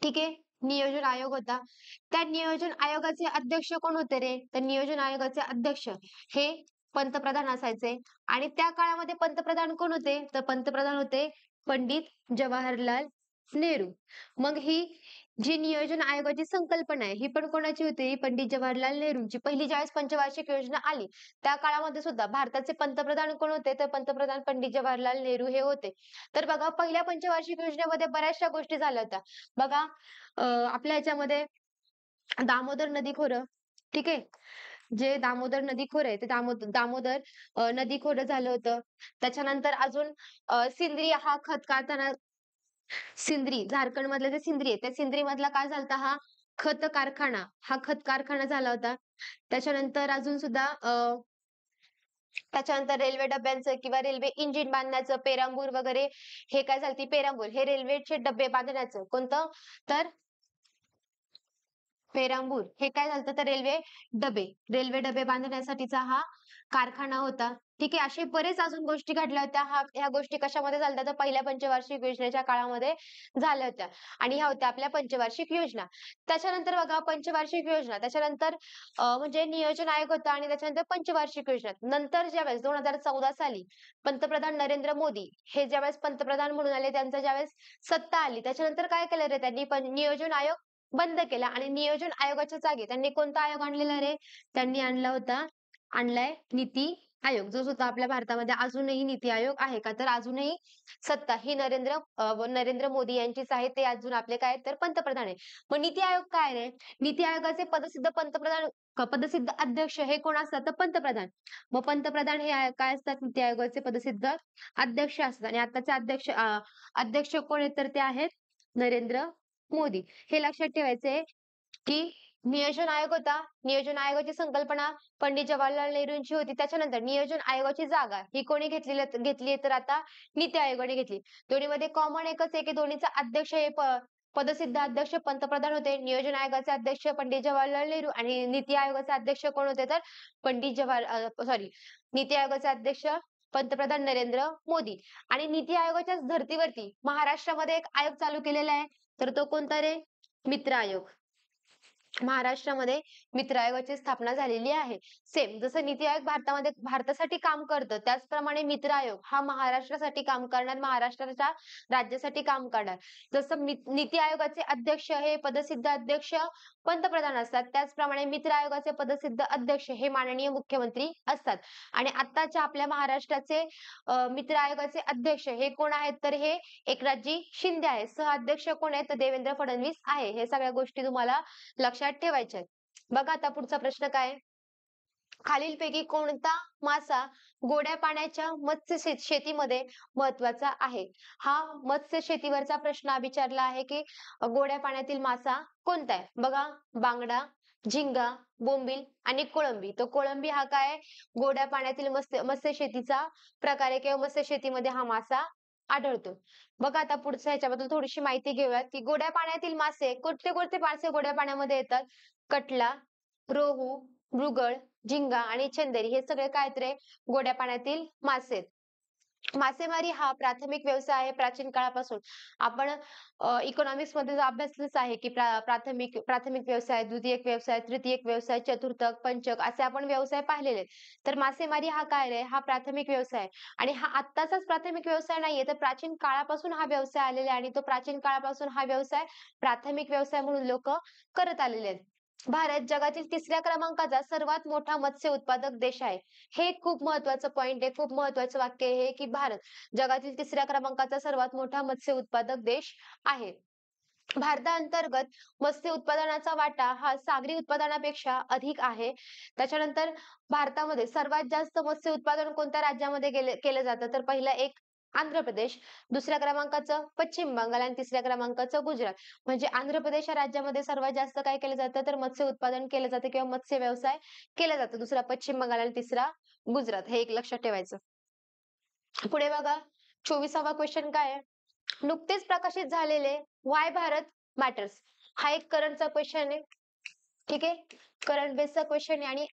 Speaker 1: ठीक आहे. नियोजन आयोग होता. त्या नियोजन आयोगाचे अध्यक्ष कोण होते रे? तर नियोजन आयोगाचे अध्यक्ष हे पंतप्रधान असायचे आणि त्या काळामध्ये पंतप्रधान कोण होते? तर पंतप्रधान होते पंडित जवाहरलाल नेहरू. मग ही जी नियोजन आयोगाची संकल्पना आहे, ही पण कोणाची होती? पंडित जवाहरलाल नेहरूंची. पहिली ज्यावेळेस पंचवार्षिक योजना आली, त्या काळामध्ये सुद्धा भारताचे पंतप्रधान कोण होते? तर पंतप्रधान पंडित जवाहरलाल नेहरू हे होते. तर बघा पहिल्या पंचवार्षिक योजनेमध्ये बऱ्याचशा गोष्टी झाल्या होत्या. बघा आपल्या ह्याच्यामध्ये दामोदर नदी खोरं, ठीक आहे. जे दामोदर नदी खोरं आहे, ते दामोदर नदी खोरं झालं होतं. त्याच्यानंतर अजून सिंद्री हा खत काढताना सिंद्री झारखंडमधलं जे सिंद्री आहे, त्या सिंद्रीमधला काय झालता हा खत कारखाना झाला होता. त्याच्यानंतर अजून सुद्धा त्याच्यानंतर रेल्वे डब्यांचं किंवा रेल्वे इंजिन बांधण्याचं पेरांबूर वगैरे हे काय झालं पेरांबूर हे रेल्वेचे डब्बे बांधण्याचं कोणतं? तर पेरांबूर हे काय झालं तर रेल्वे डबे बांधण्यासाठीचा हा कारखाना होता. ठीक आहे. असे बरेच अजून गोष्टी घडल्या होत्या. ह्या गोष्टी कशामध्ये झाल्या तर पहिल्या पंचवार्षिक योजनेच्या काळामध्ये झाल्या होत्या आणि ह्या होत्या आपल्या पंचवार्षिक योजना. त्याच्यानंतर बघा पंचवार्षिक योजना त्याच्यानंतर म्हणजे नियोजन आयोग होता आणि त्याच्यानंतर पंचवार्षिक योजना. नंतर ज्यावेळेस 2014 साली पंतप्रधान नरेंद्र मोदी हे ज्यावेळेस पंतप्रधान म्हणून आले त्यांचं ज्यावेळेस सत्ता आली त्याच्यानंतर काय केलं रे त्यांनी नियोजन आयोग बंद केला आणि नियोजन आयोगाच्या जागी त्यांनी कोणता आयोग आणलेला रे? त्यांनी आणलाय नीती आयोग. जो सुद्धा आपल्या भारतामध्ये अजूनही नीती आयोग आहे का? तर अजूनही सत्ता ही नरेंद्र मोदी यांचीच आहे. ते अजून आपले काय तर पंतप्रधान आहे. मग नीती आयोग काय रे? नीती आयोगाचे पदसिद्ध अध्यक्ष हे कोण असतात? तर पंतप्रधान. मग पंतप्रधान हे काय असतात? नीती आयोगाचे पदसिद्ध अध्यक्ष असतात आणि आताचे अध्यक्ष कोण आहेत? तर ते आहेत नरेंद्र मोदी. हे लक्षात ठेवायचंय की नियोजन आयोग होता. नियोजन आयोगाची संकल्पना पंडित जवाहरलाल नेहरूंची होती. त्याच्यानंतर नियोजन आयोगाची जागा ही कोणी घेतली तर आता नीती आयोगाने घेतली. दोन्हीमध्ये कॉमन एकच आहे की दोन्हीचा अध्यक्ष हे पदसिद्ध अध्यक्ष पंतप्रधान होते. नियोजन आयोगाचे अध्यक्ष पंडित जवाहरलाल नेहरू आणि नीती आयोगाचे अध्यक्ष कोण होते तर नीती आयोगाचे अध्यक्ष पंतप्रधान नरेंद्र मोदी आणि नीती आयोगाच्याच धर्तीवरती महाराष्ट्रामध्ये एक आयोग चालू केलेला आहे. तर तो कोणता रे? मित्र आयोग. महाराष्ट्रामध्ये मित्र आयोगाची स्थापना झालेली आहे. सेम जसं नीती आयोग भारतासाठी काम करतं, त्याचप्रमाणे मित्र आयोग हा महाराष्ट्रासाठी काम करणार, महाराष्ट्राच्या राज्यासाठी काम करणार. जसं नीती आयोगाचे अध्यक्ष हे पदसिद्ध अध्यक्ष पंतप्रधान असतात, त्याचप्रमाणे मित्र आयोगाचे पदसिद्ध अध्यक्ष हे माननीय मुख्यमंत्री असतात. आणि आत्ताच्या आपल्या महाराष्ट्राचे मित्र आयोगाचे अध्यक्ष हे कोण आहेत? तर हे एकनाथजी शिंदे आहेत. सहअध्यक्ष कोण आहेत? तर देवेंद्र फडणवीस आहे. हे सगळ्या गोष्टी तुम्हाला लक्षात ठेवायच्या आहेत. बघा आता पुढचा प्रश्न काय आहे? खालीलपैकी कोणता मासा गोड्या पाण्याच्या मत्स्य शेतीमध्ये महत्वाचा आहे? हा मत्स्य शेतीवरचा प्रश्न विचारला आहे की गोड्या पाण्यातील मासा कोणता आहे? बघा बांगडा, झिंगा, बोंबील आणि कोळंबी. तर कोळंबी हा काय गोड्या पाण्यातील मत्स्य शेतीचा प्रकार आहे किंवा मत्स्य शेतीमध्ये हा मासा आढळतो. बघा आता पुढच्या ह्याच्याबद्दल थोडीशी माहिती घेऊयात की गोड्या पाण्यातील मासे कोणते कोणते मासे गोड्या पाण्यामध्ये येतात? कटला, रोहू, मृगळ, झिंगा आणि चंदेरी हे सगळे काय आहेत रे? गोड्या पाण्यातील मासे आहेत. मासेमारी हा प्राथमिक व्यवसाय आहे प्राचीन काळापासून. आपण इकॉनॉमिक्स मध्ये अभ्यासलंच आहे की प्राथमिक व्यवसाय, द्वितीयक व्यवसाय, तृतीयक व्यवसाय, चतुर्थक, पंचक असे आपण व्यवसाय पाहिलेले आहेत. तर मासेमारी हा काय रे? हा प्राथमिक व्यवसाय आहे. आणि हा आत्ताचाच प्राथमिक व्यवसाय नाहीये, तर प्राचीन काळापासून हा व्यवसाय आलेला आहे आणि तो प्राचीन काळापासून हा व्यवसाय प्राथमिक व्यवसाय म्हणून लोक करत आलेले आहेत. भारत जगातील 3ऱ्या क्रमांकाचा सर्वात मोठा मत्स्य उत्पादक देश आहे. हे खूप महत्वाचं पॉइंट आहे, खूप महत्वाचं वाक्य आहे की भारत जगातील 3ऱ्या क्रमांकाचा सर्वात मोठा मत्स्य उत्पादक देश आहे. भारताअंतर्गत मत्स्य उत्पादनाचा वाटा हा सागरी उत्पादनापेक्षा अधिक आहे. त्याच्यानंतर भारतामध्ये सर्वात जास्त मत्स्य उत्पादन कोणत्या राज्यामध्ये केलं जातं? तर पहिलं एक आंध्र प्रदेश, दुसऱ्या क्रमांकाचं पश्चिम बंगाल आणि 3ऱ्या क्रमांकाचं गुजरात. म्हणजे आंध्र प्रदेश या राज्यामध्ये सर्वात जास्त काय केलं जातं? तर मत्स्य उत्पादन केलं जातं किंवा मत्स्य व्यवसाय केला जातो. दुसरा पश्चिम बंगाल आणि तिसरा गुजरात. हे एक लक्षात ठेवायचं. पुढे बघा 24वा क्वेश्चन काय आहे? नुकतेच प्रकाशित झालेले व्हाय भारत मॅटर्स हा एक करंटचा क्वेश्चन आहे. ठीक आहे. करंट बेसचा क्वेश्चन आहे आणि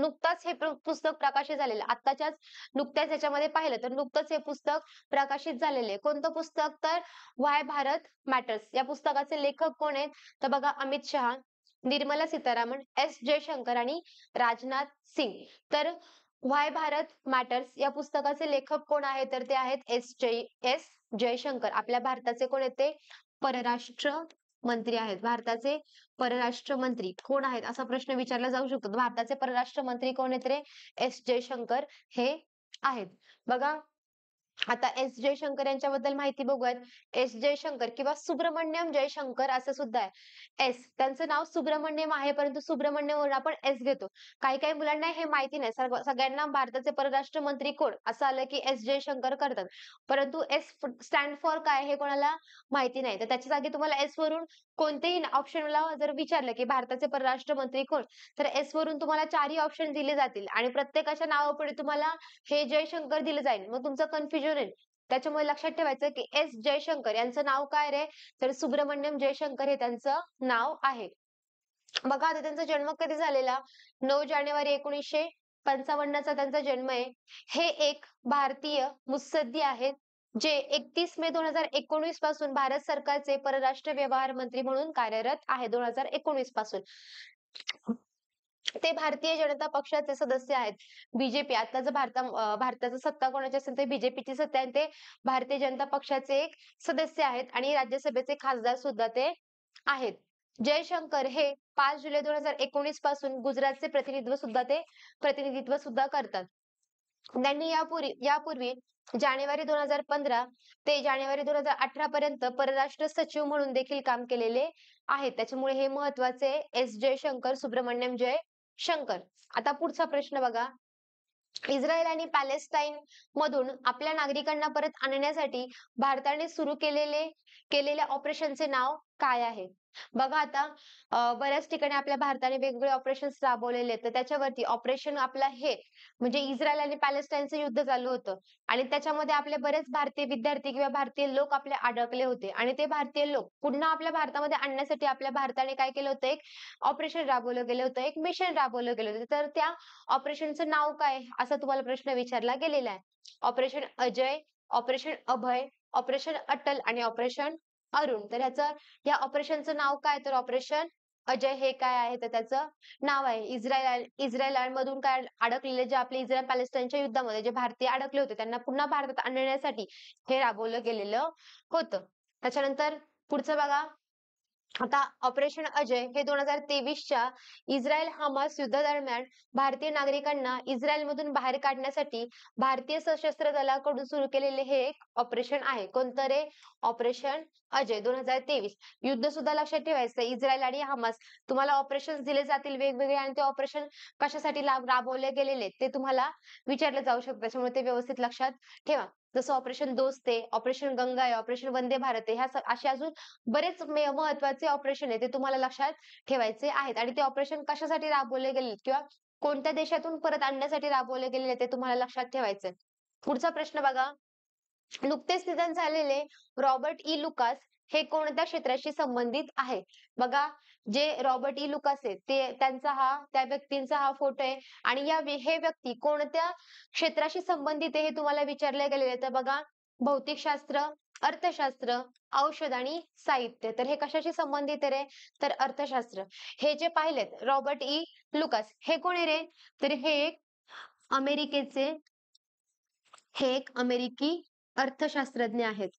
Speaker 1: नुकताच हे पुस्तक प्रकाशित झालेलं आहे. नुकत्याच ह्याच्यामध्ये पाहिलं तर नुकतंच हे पुस्तक प्रकाशित झालेले आहे. कोणतं पुस्तक? तर व्हाय भारत मॅटर्स. या पुस्तकाचे लेखक कोण आहेत? तर बघा अमित शहा, निर्मला सीतारामन, एस जयशंकर आणि राजनाथ सिंग. तर व्हाय भारत मॅटर्स या पुस्तकाचे लेखक कोण आहेत? तर ते आहेत एस जयशंकर. आपल्या भारताचे कोण आहेत ते? परराष्ट्र मंत्री आहेत. भारताचे परराष्ट्र मंत्री कोण आहेत असा प्रश्न विचारला जाऊ शकतो. भारताचे परराष्ट्र मंत्री कोण आहेत रे? एस जयशंकर हे आहेत. बघा आता एस जयशंकर यांच्याबद्दल माहिती बघूयात. एस जयशंकर किंवा सुब्रमण्यम जयशंकर असं सुद्धा आहे. त्यांचं नाव सुब्रमण्यम आहे, परंतु सुब्रमण्यमवरून आपण एस घेतो. काही काही मुलांना हे माहिती नाही. सगळ्यांना भारताचे परराष्ट्र मंत्री कोण असं आलं की एस जयशंकर करतात. परंतु एस स्टँड फॉर काय हे कोणाला माहिती नाही. तर त्याच्या जागी तुम्हाला एस वरून कोणतेही ऑप्शनला जर विचारलं की भारताचे परराष्ट्र मंत्री कोण, तर एस वरून तुम्हाला 4ही ऑप्शन दिले जातील आणि प्रत्येकाच्या नावापुढे तुम्हाला हे जयशंकर दिलं जाईल. मग तुमचं कन्फ्युजन होईल. त्याच्यामुळे लक्षात ठेवायचं की एस जयशंकर यांचं नाव काय रे? तर सुब्रमण्यम जयशंकर हे त्यांचं नाव आहे. बघा आता त्यांचा जन्म कधी झालेला? 9 जानेवारी 1955 चा त्यांचा जन्म आहे. हे एक भारतीय मुत्सद्दी आहेत, जे 31 मे 2019 पासून भारत सरकारचे परराष्ट्र व्यवहार मंत्री म्हणून कार्यरत आहे. 2019 पासून. ते भारतीय जनता पक्षाचे सदस्य आहेत. बीजेपी आता जर भारताचं सत्ता कोणाची असेल तर बीजेपीची सत्ता आहे आणि ते भारतीय जनता पक्षाचे एक सदस्य आहेत आणि राज्यसभेचे खासदार सुद्धा ते आहेत. जयशंकर हे 5 जुलै 2019 पासून गुजरातचे प्रतिनिधित्व सुद्धा करतात. त्यांनी यापूर्वी जानेवारी 2015 ते जानेवारी 2018 पर्यंत परराष्ट्र सचिव म्हणून देखील काम केलेले आहे. त्याच्यामुळे हे महत्वाचे एस जयशंकर, सुब्रमण्यम जयशंकर. आता पुढचा प्रश्न बघा. इस्रायल आणि पॅलेस्टाईन मधून आपल्या नागरिकांना परत आणण्यासाठी भारताने सुरू केलेल्या ऑपरेशनचे नाव काय आहे? बघा आता बऱ्याच ठिकाणी आपल्या भारताने वेगवेगळे ऑपरेशन्स राबवलेले आहेत. तर त्याच्यावरती ऑपरेशन आपलं हे म्हणजे इस्रायल आणि पॅलेस्टाईनचं युद्ध चालू होतं आणि त्याच्यामध्ये आपले बरेच भारतीय विद्यार्थी किंवा भारतीय लोक आपले अडकले होते आणि ते भारतीय लोक पुन्हा आपल्या भारतामध्ये आणण्यासाठी आपल्या भारताने काय केलं होतं? एक ऑपरेशन राबवलं गेलं होतं, एक मिशन राबवलं गेलं होतं. तर त्या ऑपरेशनचं नाव काय? असा तुम्हाला प्रश्न विचारला गेलेला आहे. ऑपरेशन अजय, ऑपरेशन अभय, ऑपरेशन अटल आणि ऑपरेशन अरुण. तर या ऑपरेशनचं नाव काय? तर ऑपरेशन अजय हे काय आहे? तर त्याचं नाव आहे. इस्रायल मधून काय अडकलेले जे आपले इस्रायल पॅलेस्टाईनच्या युद्धामध्ये जे भारतीय अडकले होते त्यांना पुन्हा भारतात आणण्यासाठी हे राबवलं गेलेलं होतं. त्याच्यानंतर पुढचं बघा. आता ऑपरेशन अजय हे 2023च्या इस्रायल हमास युद्धादरम्यान भारतीय नागरिकांना इस्रायलमधून बाहेर काढण्यासाठी भारतीय सशस्त्र दलाकडून सुरू केलेले हे एक ऑपरेशन आहे. कोणतं रे? ऑपरेशन अजय 2023. युद्ध सुद्धा लक्षात ठेवायचं. इस्रायल आणि हमास तुम्हाला ऑपरेशन दिले जातील वेगवेगळे आणि ते ऑपरेशन कशासाठी राबवले गेलेले ते तुम्हाला विचारलं जाऊ शकतं. त्याच्यामुळे ते व्यवस्थित लक्षात ठेवा. जसं ऑपरेशन दोस्त आहे, ऑपरेशन गंगा आहे, ऑपरेशन वंदे भारत आहे. असे अजून बरेच महत्वाचे ऑपरेशन आहे ते तुम्हाला लक्षात ठेवायचे आहेत आणि ते ऑपरेशन कशासाठी राबवले गेले किंवा कोणत्या देशातून परत आणण्यासाठी राबवले गेलेले ते तुम्हाला लक्षात ठेवायचंय. पुढचा प्रश्न बघा. नुकतेच निधन झालेले रॉबर्ट ई लुकास हे कोणत्या क्षेत्राशी संबंधित आहे? बघा जे रॉबर्ट ई लुकास आहेत त्या व्यक्तींचा हा फोटो आहे आणि हे व्यक्ती कोणत्या क्षेत्राशी संबंधित आहे हे तुम्हाला विचारले गेलेले आहे. तर बघा भौतिकशास्त्र, अर्थशास्त्र, औषध आणि साहित्य. तर हे कशाशी संबंधित आहे रे? तर अर्थशास्त्र. हे जे पाहिलेत रॉबर्ट ई लुकास हे कोण आहे रे? तर अमेरिकेचे हे एक अमेरिकी अर्थशास्त्रज्ञ आहेत.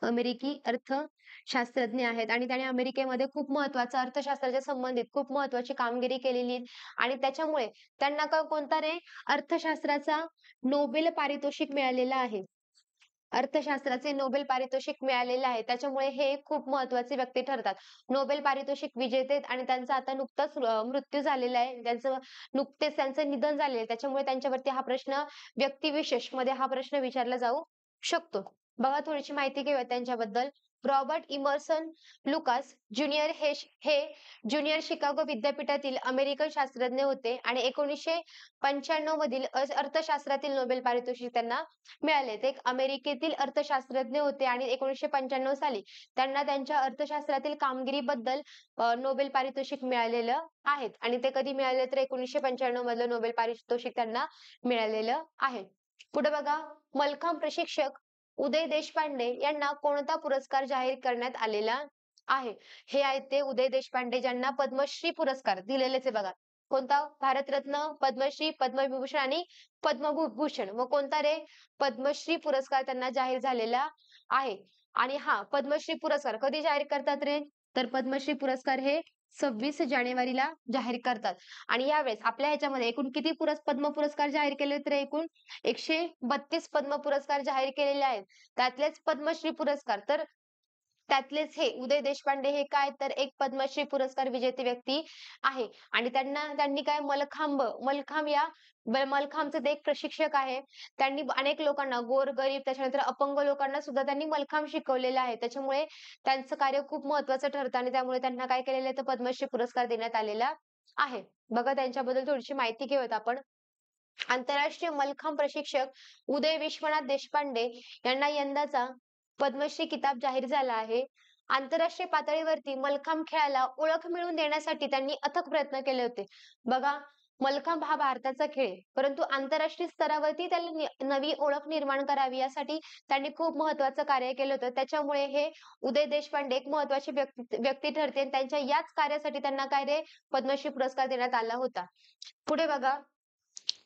Speaker 1: अमेरिकी अर्थशास्त्रज्ञ आहेत आणि त्याने अमेरिकेमध्ये खूप महत्वाचं अर्थशास्त्राच्या संबंधित खूप महत्वाची कामगिरी केलेली आहे आणि त्याच्यामुळे त्यांना कोणता रे? अर्थशास्त्राचा नोबेल पारितोषिक मिळालेला आहे. अर्थशास्त्राचे नोबेल पारितोषिक मिळालेले आहे. त्याच्यामुळे हे खूप महत्वाचे व्यक्ती ठरतात. नोबेल पारितोषिक विजेते आहेत आणि त्यांचा आता नुकताच मृत्यू झालेला आहे. नुकतेच त्यांचं निधन झालेलं आहे. त्याच्यामुळे त्यांच्यावरती हा प्रश्न व्यक्तिविशेष मध्ये हा प्रश्न विचारला जाऊ शकतो. बघा थोडीशी माहिती घेऊया त्यांच्याबद्दल. रॉबर्ट इमर्सन लुकास ज्युनियर हे ज्युनियर शिकागो विद्यापीठातील अमेरिकन शास्त्रज्ञ होते आणि 1995 मधील अर्थशास्त्रातील नोबेल पारितोषिक त्यांना मिळाले. ते एक अमेरिकेतील अर्थशास्त्रज्ञ होते आणि 1995 साली त्यांना त्यांच्या अर्थशास्त्रातील कामगिरीबद्दल नोबेल पारितोषिक मिळालेलं आहे आणि ते कधी मिळाले तर 1995 मधलं नोबेल पारितोषिक त्यांना मिळालेलं आहे. पुढे बघा, मल्लखांब प्रशिक्षक उदय देशपांडे यांना कोणता पुरस्कार जाहीर करण्यात आलेला आहे? हे आहेत ते उदय देशपांडे ज्यांना पद्मश्री पुरस्कार दिलेलेच आहे बघा. कोणता? भारतरत्न, पद्मश्री, पद्मविभूषण आणि पद्मभूषण. व कोणता रे? पद्मश्री पुरस्कार त्यांना जाहीर झालेला आहे. आणि हा पद्मश्री पुरस्कार कधी जाहीर करतात रे? तर पद्मश्री पुरस्कार हे 26 जानेवारीला जाहीर करतात. आणि यावेळेस आपल्या ह्याच्यामध्ये एकूण किती पद्म पुरस्कार जाहीर केले तर एकूण 132 पद्म पुरस्कार जाहीर केलेले आहेत. त्यातलेच पद्मश्री पुरस्कार तर त्यातलेच हे उदय देशपांडे हे काय तर एक पद्मश्री पुरस्कार विजेते व्यक्ती आहे. आणि त्यांनी काय मलखांब या मलखांबचे ते एक प्रशिक्षक आहे. त्यांनी अनेक लोकांना गोरगरीब त्याच्यानंतर अपंग लोकांना सुद्धा त्यांनी मलखांब शिकवलेला आहे. त्याच्यामुळे त्यांचं कार्य खूप महत्त्वाचं ठरतं आणि त्यामुळे त्यांना काय केलेलं आहे तर पद्मश्री पुरस्कार देण्यात आलेला आहे. बघा त्यांच्याबद्दल थोडीशी माहिती घेऊयात आपण. आंतरराष्ट्रीय मल्लखांब प्रशिक्षक उदय विश्वनाथ देशपांडे यांना यंदाचा पद्मश्री किताब जाहीर झाला आहे. आंतरराष्ट्रीय पातळीवरती मल्लखांब खेळाला ओळख मिळवून देण्यासाठी त्यांनी अथक प्रयत्न केले होते. बघा, मल्लखांब हा भारताचा खेळ आहे, परंतु आंतरराष्ट्रीय स्तरावरती त्याला नवी ओळख निर्माण करावी यासाठी त्यांनी खूप महत्त्वाचं कार्य केलं होतं. त्याच्यामुळे हे उदय देशपांडे एक महत्त्वाची व्यक्ती ठरते आणि त्यांच्या याच कार्यासाठी त्यांना काय रे पद्मश्री पुरस्कार देण्यात आला होता. पुढे बघा,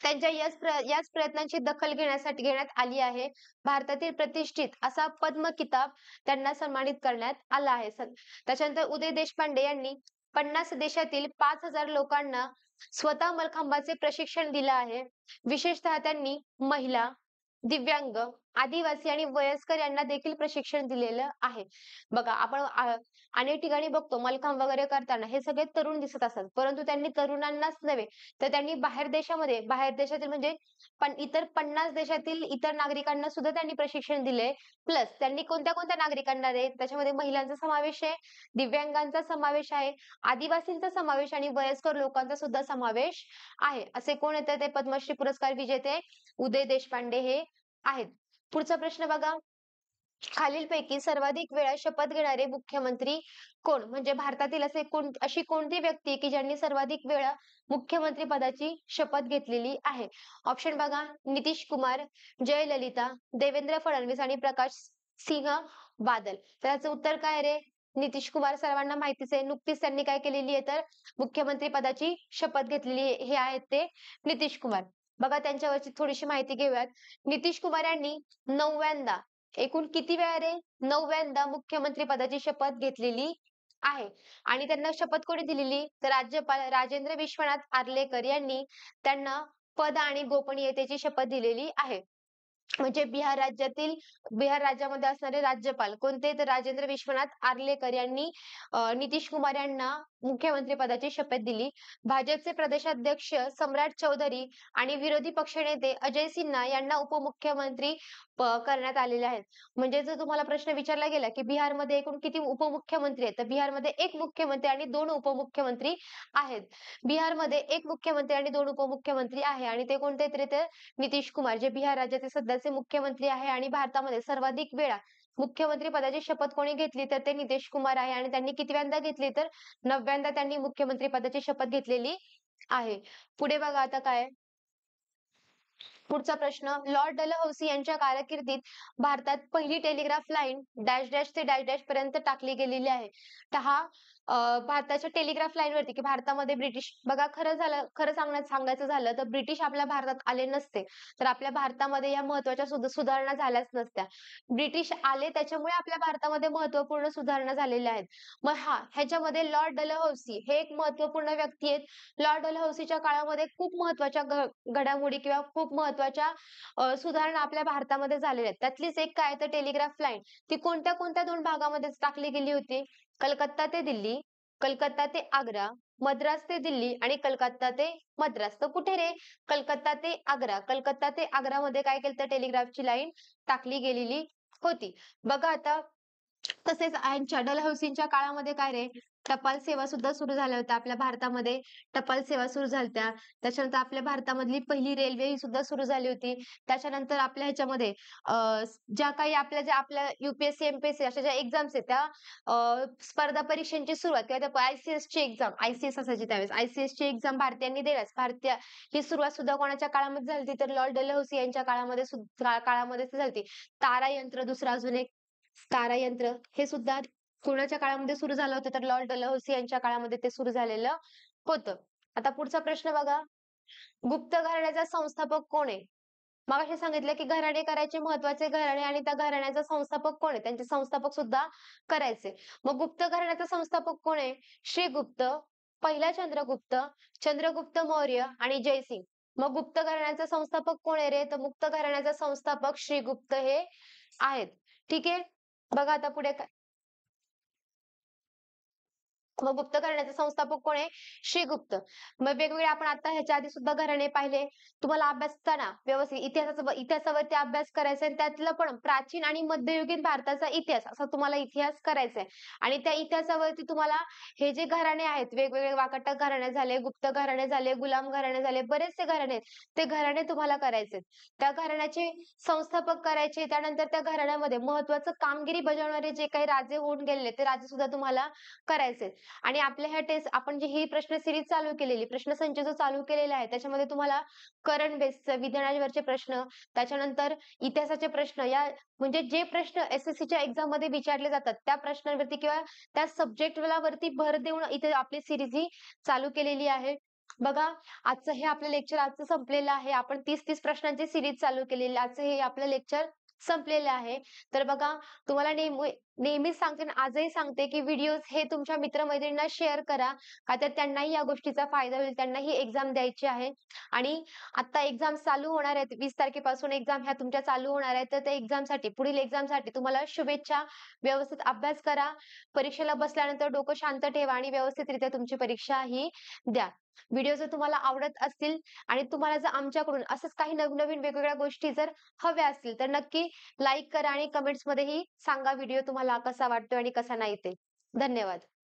Speaker 1: त्यांच्या याच प्रयत्नांची दखल घेण्यात आली आहे. भारतातील प्रतिष्ठित असा पद्म किताब त्यांना सन्मानित करण्यात आला आहे. त्याच्यानंतर उदय देशपांडे यांनी 50 देशातील 5,000 लोकांना स्वतः मलखांबाचे प्रशिक्षण दिलं आहे. विशेषतः त्यांनी महिला, दिव्यांग, आदिवासी आणि वयस्कर यांना देखील प्रशिक्षण दिलेलं आहे. बघा, आपण अनेक ठिकाणी बघतो मलखांब वगैरे करताना हे सगळे तरुण दिसत असतात. परंतु त्यांनी तरुणांनाच नव्हे तर त्यांनी बाहेर देशातील म्हणजे पण इतर 50 देशातील इतर नागरिकांना सुद्धा त्यांनी प्रशिक्षण दिले. प्लस त्यांनी कोणत्या नागरिकांना रे? त्याच्यामध्ये महिलांचा समावेश आहे, दिव्यांगांचा समावेश आहे, आदिवासींचा समावेश आणि वयस्कर लोकांचा सुद्धा समावेश आहे. असे कोण येतात ते पद्मश्री पुरस्कार विजेते उदय देशपांडे हे आहेत. पुढचा प्रश्न बघा. खालीलपैकी सर्वाधिक वेळा शपथ घेणारे मुख्यमंत्री कोण? म्हणजे भारतातील अशी कोणती व्यक्ती की ज्यांनी सर्वाधिक वेळा मुख्यमंत्री पदाची शपथ घेतलेली आहे? ऑप्शन बघा. नितीश कुमार, जयललिता, देवेंद्र फडणवीस आणि प्रकाश सिंह बादल. तर याचं उत्तर काय रे? नितीश कुमार सर्वांना माहितीच आहे. नुकतीच त्यांनी काय केलेली आहे तर मुख्यमंत्री पदाची शपथ घेतलेली आहे. हे आहेत ते नितीश कुमार. बघा त्यांच्यावरची थोडीशी माहिती घेऊयात. नितीश कुमार यांनी 9व्यांदा एकूण किती वेळा रे? 9व्यांदा मुख्यमंत्री पदाची शपथ घेतलेली आहे. आणि त्यांना शपथ कोणी दिलेली? तर राज्यपाल राजेंद्र विश्वनाथ आर्लेकर यांनी त्यांना पद आणि गोपनीयतेची शपथ दिलेली आहे. म्हणजे बिहार राज्यामध्ये असणारे राज्यपाल कोणते? तर राजेंद्र विश्वनाथ आर्लेकर यांनी नितीश कुमार यांना मुख्यमंत्री पदाची शपथ दिली. भाजपचे प्रदेशाध्यक्ष सम्राट चौधरी आणि विरोधी पक्षनेते अजय सिन्हा यांना उपमुख्यमंत्री करण्यात आलेले आहेत. म्हणजे जर तुम्हाला प्रश्न विचारला गेला की बिहारमध्ये एकूण किती उपमुख्यमंत्री आहेत, तर बिहारमध्ये 1 मुख्यमंत्री आणि 2 उपमुख्यमंत्री आहेत. बिहारमध्ये 1 मुख्यमंत्री आणि 2 उपमुख्यमंत्री आहे आणि ते कोणते तरी ते नितीश कुमार जे बिहार राज्याचे सध्याचे मुख्यमंत्री आहे आणि भारतामध्ये सर्वाधिक वेळा मुख्यमंत्री पदाची शपथ कोणी घेतली तर ते नितीश कुमार आहे आणि त्यांनी कितव्यांदा घेतली तर 9व्यांदा त्यांनी मुख्यमंत्री पदाची शपथ घेतलेली आहे. पुढे बघा आता काय पुढचा प्रश्न. लॉर्ड डलहौसी यांच्या कारकिर्दीत भारतात पहिली टेलिग्राफ लाईन डॅश डॅश ते डॅश डॅश पर्यंत टाकली गेलेली आहे. तर हा भारताच्या टेलिग्राफ लाईनवरती की भारतामध्ये ब्रिटिश बघा खरं सांगायचं झालं तर ब्रिटिश आपल्या भारतात आले नसते तर आपल्या भारतामध्ये या महत्त्वाच्या सुधारणा झाल्याच नसत्या. ब्रिटिश आले त्याच्यामुळे आपल्या भारतामध्ये महत्त्वपूर्ण सुधारणा झालेल्या आहेत. मग ह्याच्यामध्ये लॉर्ड डलहौसी हे एक महत्त्वपूर्ण व्यक्ती आहेत. लॉर्ड डलहौसीच्या काळामध्ये खूप महत्त्वाच्या घडामोडी किंवा खूप महत्त्वाच्या सुधारणा आपल्या भारतामध्ये झालेल्या आहेत. त्यातलीच एक काय तर टेलिग्राफ लाईन ती कोणत्या 2 भागामध्ये टाकली गेली होती? कलकत्ता ते दिल्ली, कलकत्ता ते आग्रा, मद्रास ते दिल्ली आणि कलकत्ता ते मद्रास. तर कुठे रे? कलकत्ता ते आग्रा. कलकत्ता ते आग्रामध्ये काय केलं तर टेलिग्राफची लाईन टाकली गेलेली होती. बघा आता तसेच यांच्या डलहौसींच्या काळामध्ये काय रे, टपाल सेवा सुद्धा सुरू झाल्या होत्या. आपल्या भारतामध्ये टपाल सेवा सुरू झाल्या. त्याच्यानंतर आपल्या भारतामधली पहिली रेल्वे ही सुद्धा सुरू झाली होती. त्याच्यानंतर आपल्या ह्याच्यामध्ये अ, ज्या काही आपल्या UPSC, MPSC अशा ज्या एक्झाम्स आहेत त्या स्पर्धा परीक्षांची सुरुवात किंवा त्या ICSची एक्झाम, ICS असायची त्यावेळेस. ICSची एक्झाम भारतीयांनी दिल्यास. ही सुरुवात सुद्धा कोणाच्या काळामध्ये झाली होती, तर लॉर्ड डलहौसी यांच्या काळामध्येच झाली होती. तारायंत्र दुसरं अजून एक तारायंत्र हे सुद्धा कोणाच्या काळामध्ये सुरू झालं होतं, तर लॉर्ड डलहौसी यांच्या काळामध्ये ते सुरू झालेलं होतं. आता पुढचा प्रश्न बघा. गुप्त घराण्याचा संस्थापक कोण आहे? मगाशी सांगितलं की घराणे करायचे महत्त्वाचे घराणे आणि त्या घराण्याचा संस्थापक कोण आहे? त्यांचे संस्थापक सुद्धा करायचे. मग गुप्त घराण्याचा संस्थापक कोण आहे? श्रीगुप्त, पहिला चंद्रगुप्त, चंद्रगुप्त मौर्य आणि जयसिंग. मग गुप्त घराण्याचा संस्थापक कोण आहे रे? तर गुप्त घराण्याचा संस्थापक श्रीगुप्त हे आहेत. ठीक आहे. बघा आता पुढे काय. मग गुप्त घराण्याचे संस्थापक कोण आहे? श्रीगुप्त. मग वेगवेगळे आपण आता ह्याच्या आधी सुद्धा घराणे पाहिले. तुम्हाला अभ्यासताना व्यवस्थित इतिहासावरती अभ्यास करायचा आहे आणि त्यातलं पण प्राचीन आणि मध्ययुगीन भारताचा इतिहास असा तुम्हाला इतिहास करायचा आहे. आणि त्या इतिहासावरती तुम्हाला हे जे घराणे आहेत, वेगवेगळे वाकाटक घराणे झाले, गुप्त घराणे झाले, गुलाम घराणे झाले, बरेचसे घराणे आहेत. ते घराणे तुम्हाला करायचे आहेत. त्या घराण्याचे संस्थापक करायचे. त्यानंतर त्या घराण्यामध्ये महत्त्वाचं कामगिरी बजावणारे जे काही राजे होऊन गेलेले, ते राजे सुद्धा तुम्हाला करायचे आहेत. आणि आपल्या ह्या टेस्ट आपण जी ही प्रश्न सीरीज चालू केलेली, प्रश्नसंच जो चालू केलेला आहे, त्याच्यामध्ये तुम्हाला करंट बेसचं विज्ञानावरचे प्रश्न, त्याच्यानंतर इतिहासाचे प्रश्न या म्हणजे जे प्रश्न SSCच्या एक्झाममध्ये विचारले जातात, त्या प्रश्नांवरती किंवा त्या सब्जेक्टला वरती भर देऊन इथे आपली सीरीज ही चालू केलेली आहे. बघा, आजचं हे आपलं लेक्चर आजचं संपलेलं आहे. आपण 30-30 प्रश्नांची सीरीज चालू केलेली आहे. आजचं हे आपलं लेक्चर संपलेलं आहे. तर बघा, तुम्हाला नेहमीच सांगते आणि आजही सांगते, की व्हिडिओज हे तुमच्या मित्र-मैत्रिणींना शेअर करा. का तर त्यांनाही या गोष्टीचा फायदा होईल. त्यांनाही एक्झाम द्यायची आहे आणि आता एक्झाम चालू होणार आहेत. 20 तारखेपासून एक्झाम ह्या तुमच्या चालू होणार आहेत. तर त्या एक्झामसाठी, पुढील एक्झामसाठी तुम्हाला शुभेच्छा. व्यवस्थित अभ्यास करा. परीक्षेला बसल्यानंतर डोकं शांत ठेवा आणि व्यवस्थितरित्या तुमची परीक्षा ही द्या. व्हिडिओ जर तुम्हाला आवडत असतील आणि तुम्हाला जर आमच्याकडून असंच काही नवनवीन वेगवेगळ्या गोष्टी जर हव्या असतील, तर नक्की लाईक करा आणि कमेंट्समध्येही सांगा व्हिडिओ तुम्हाला कसा वाटतोय आणि कसा नाही ते. धन्यवाद.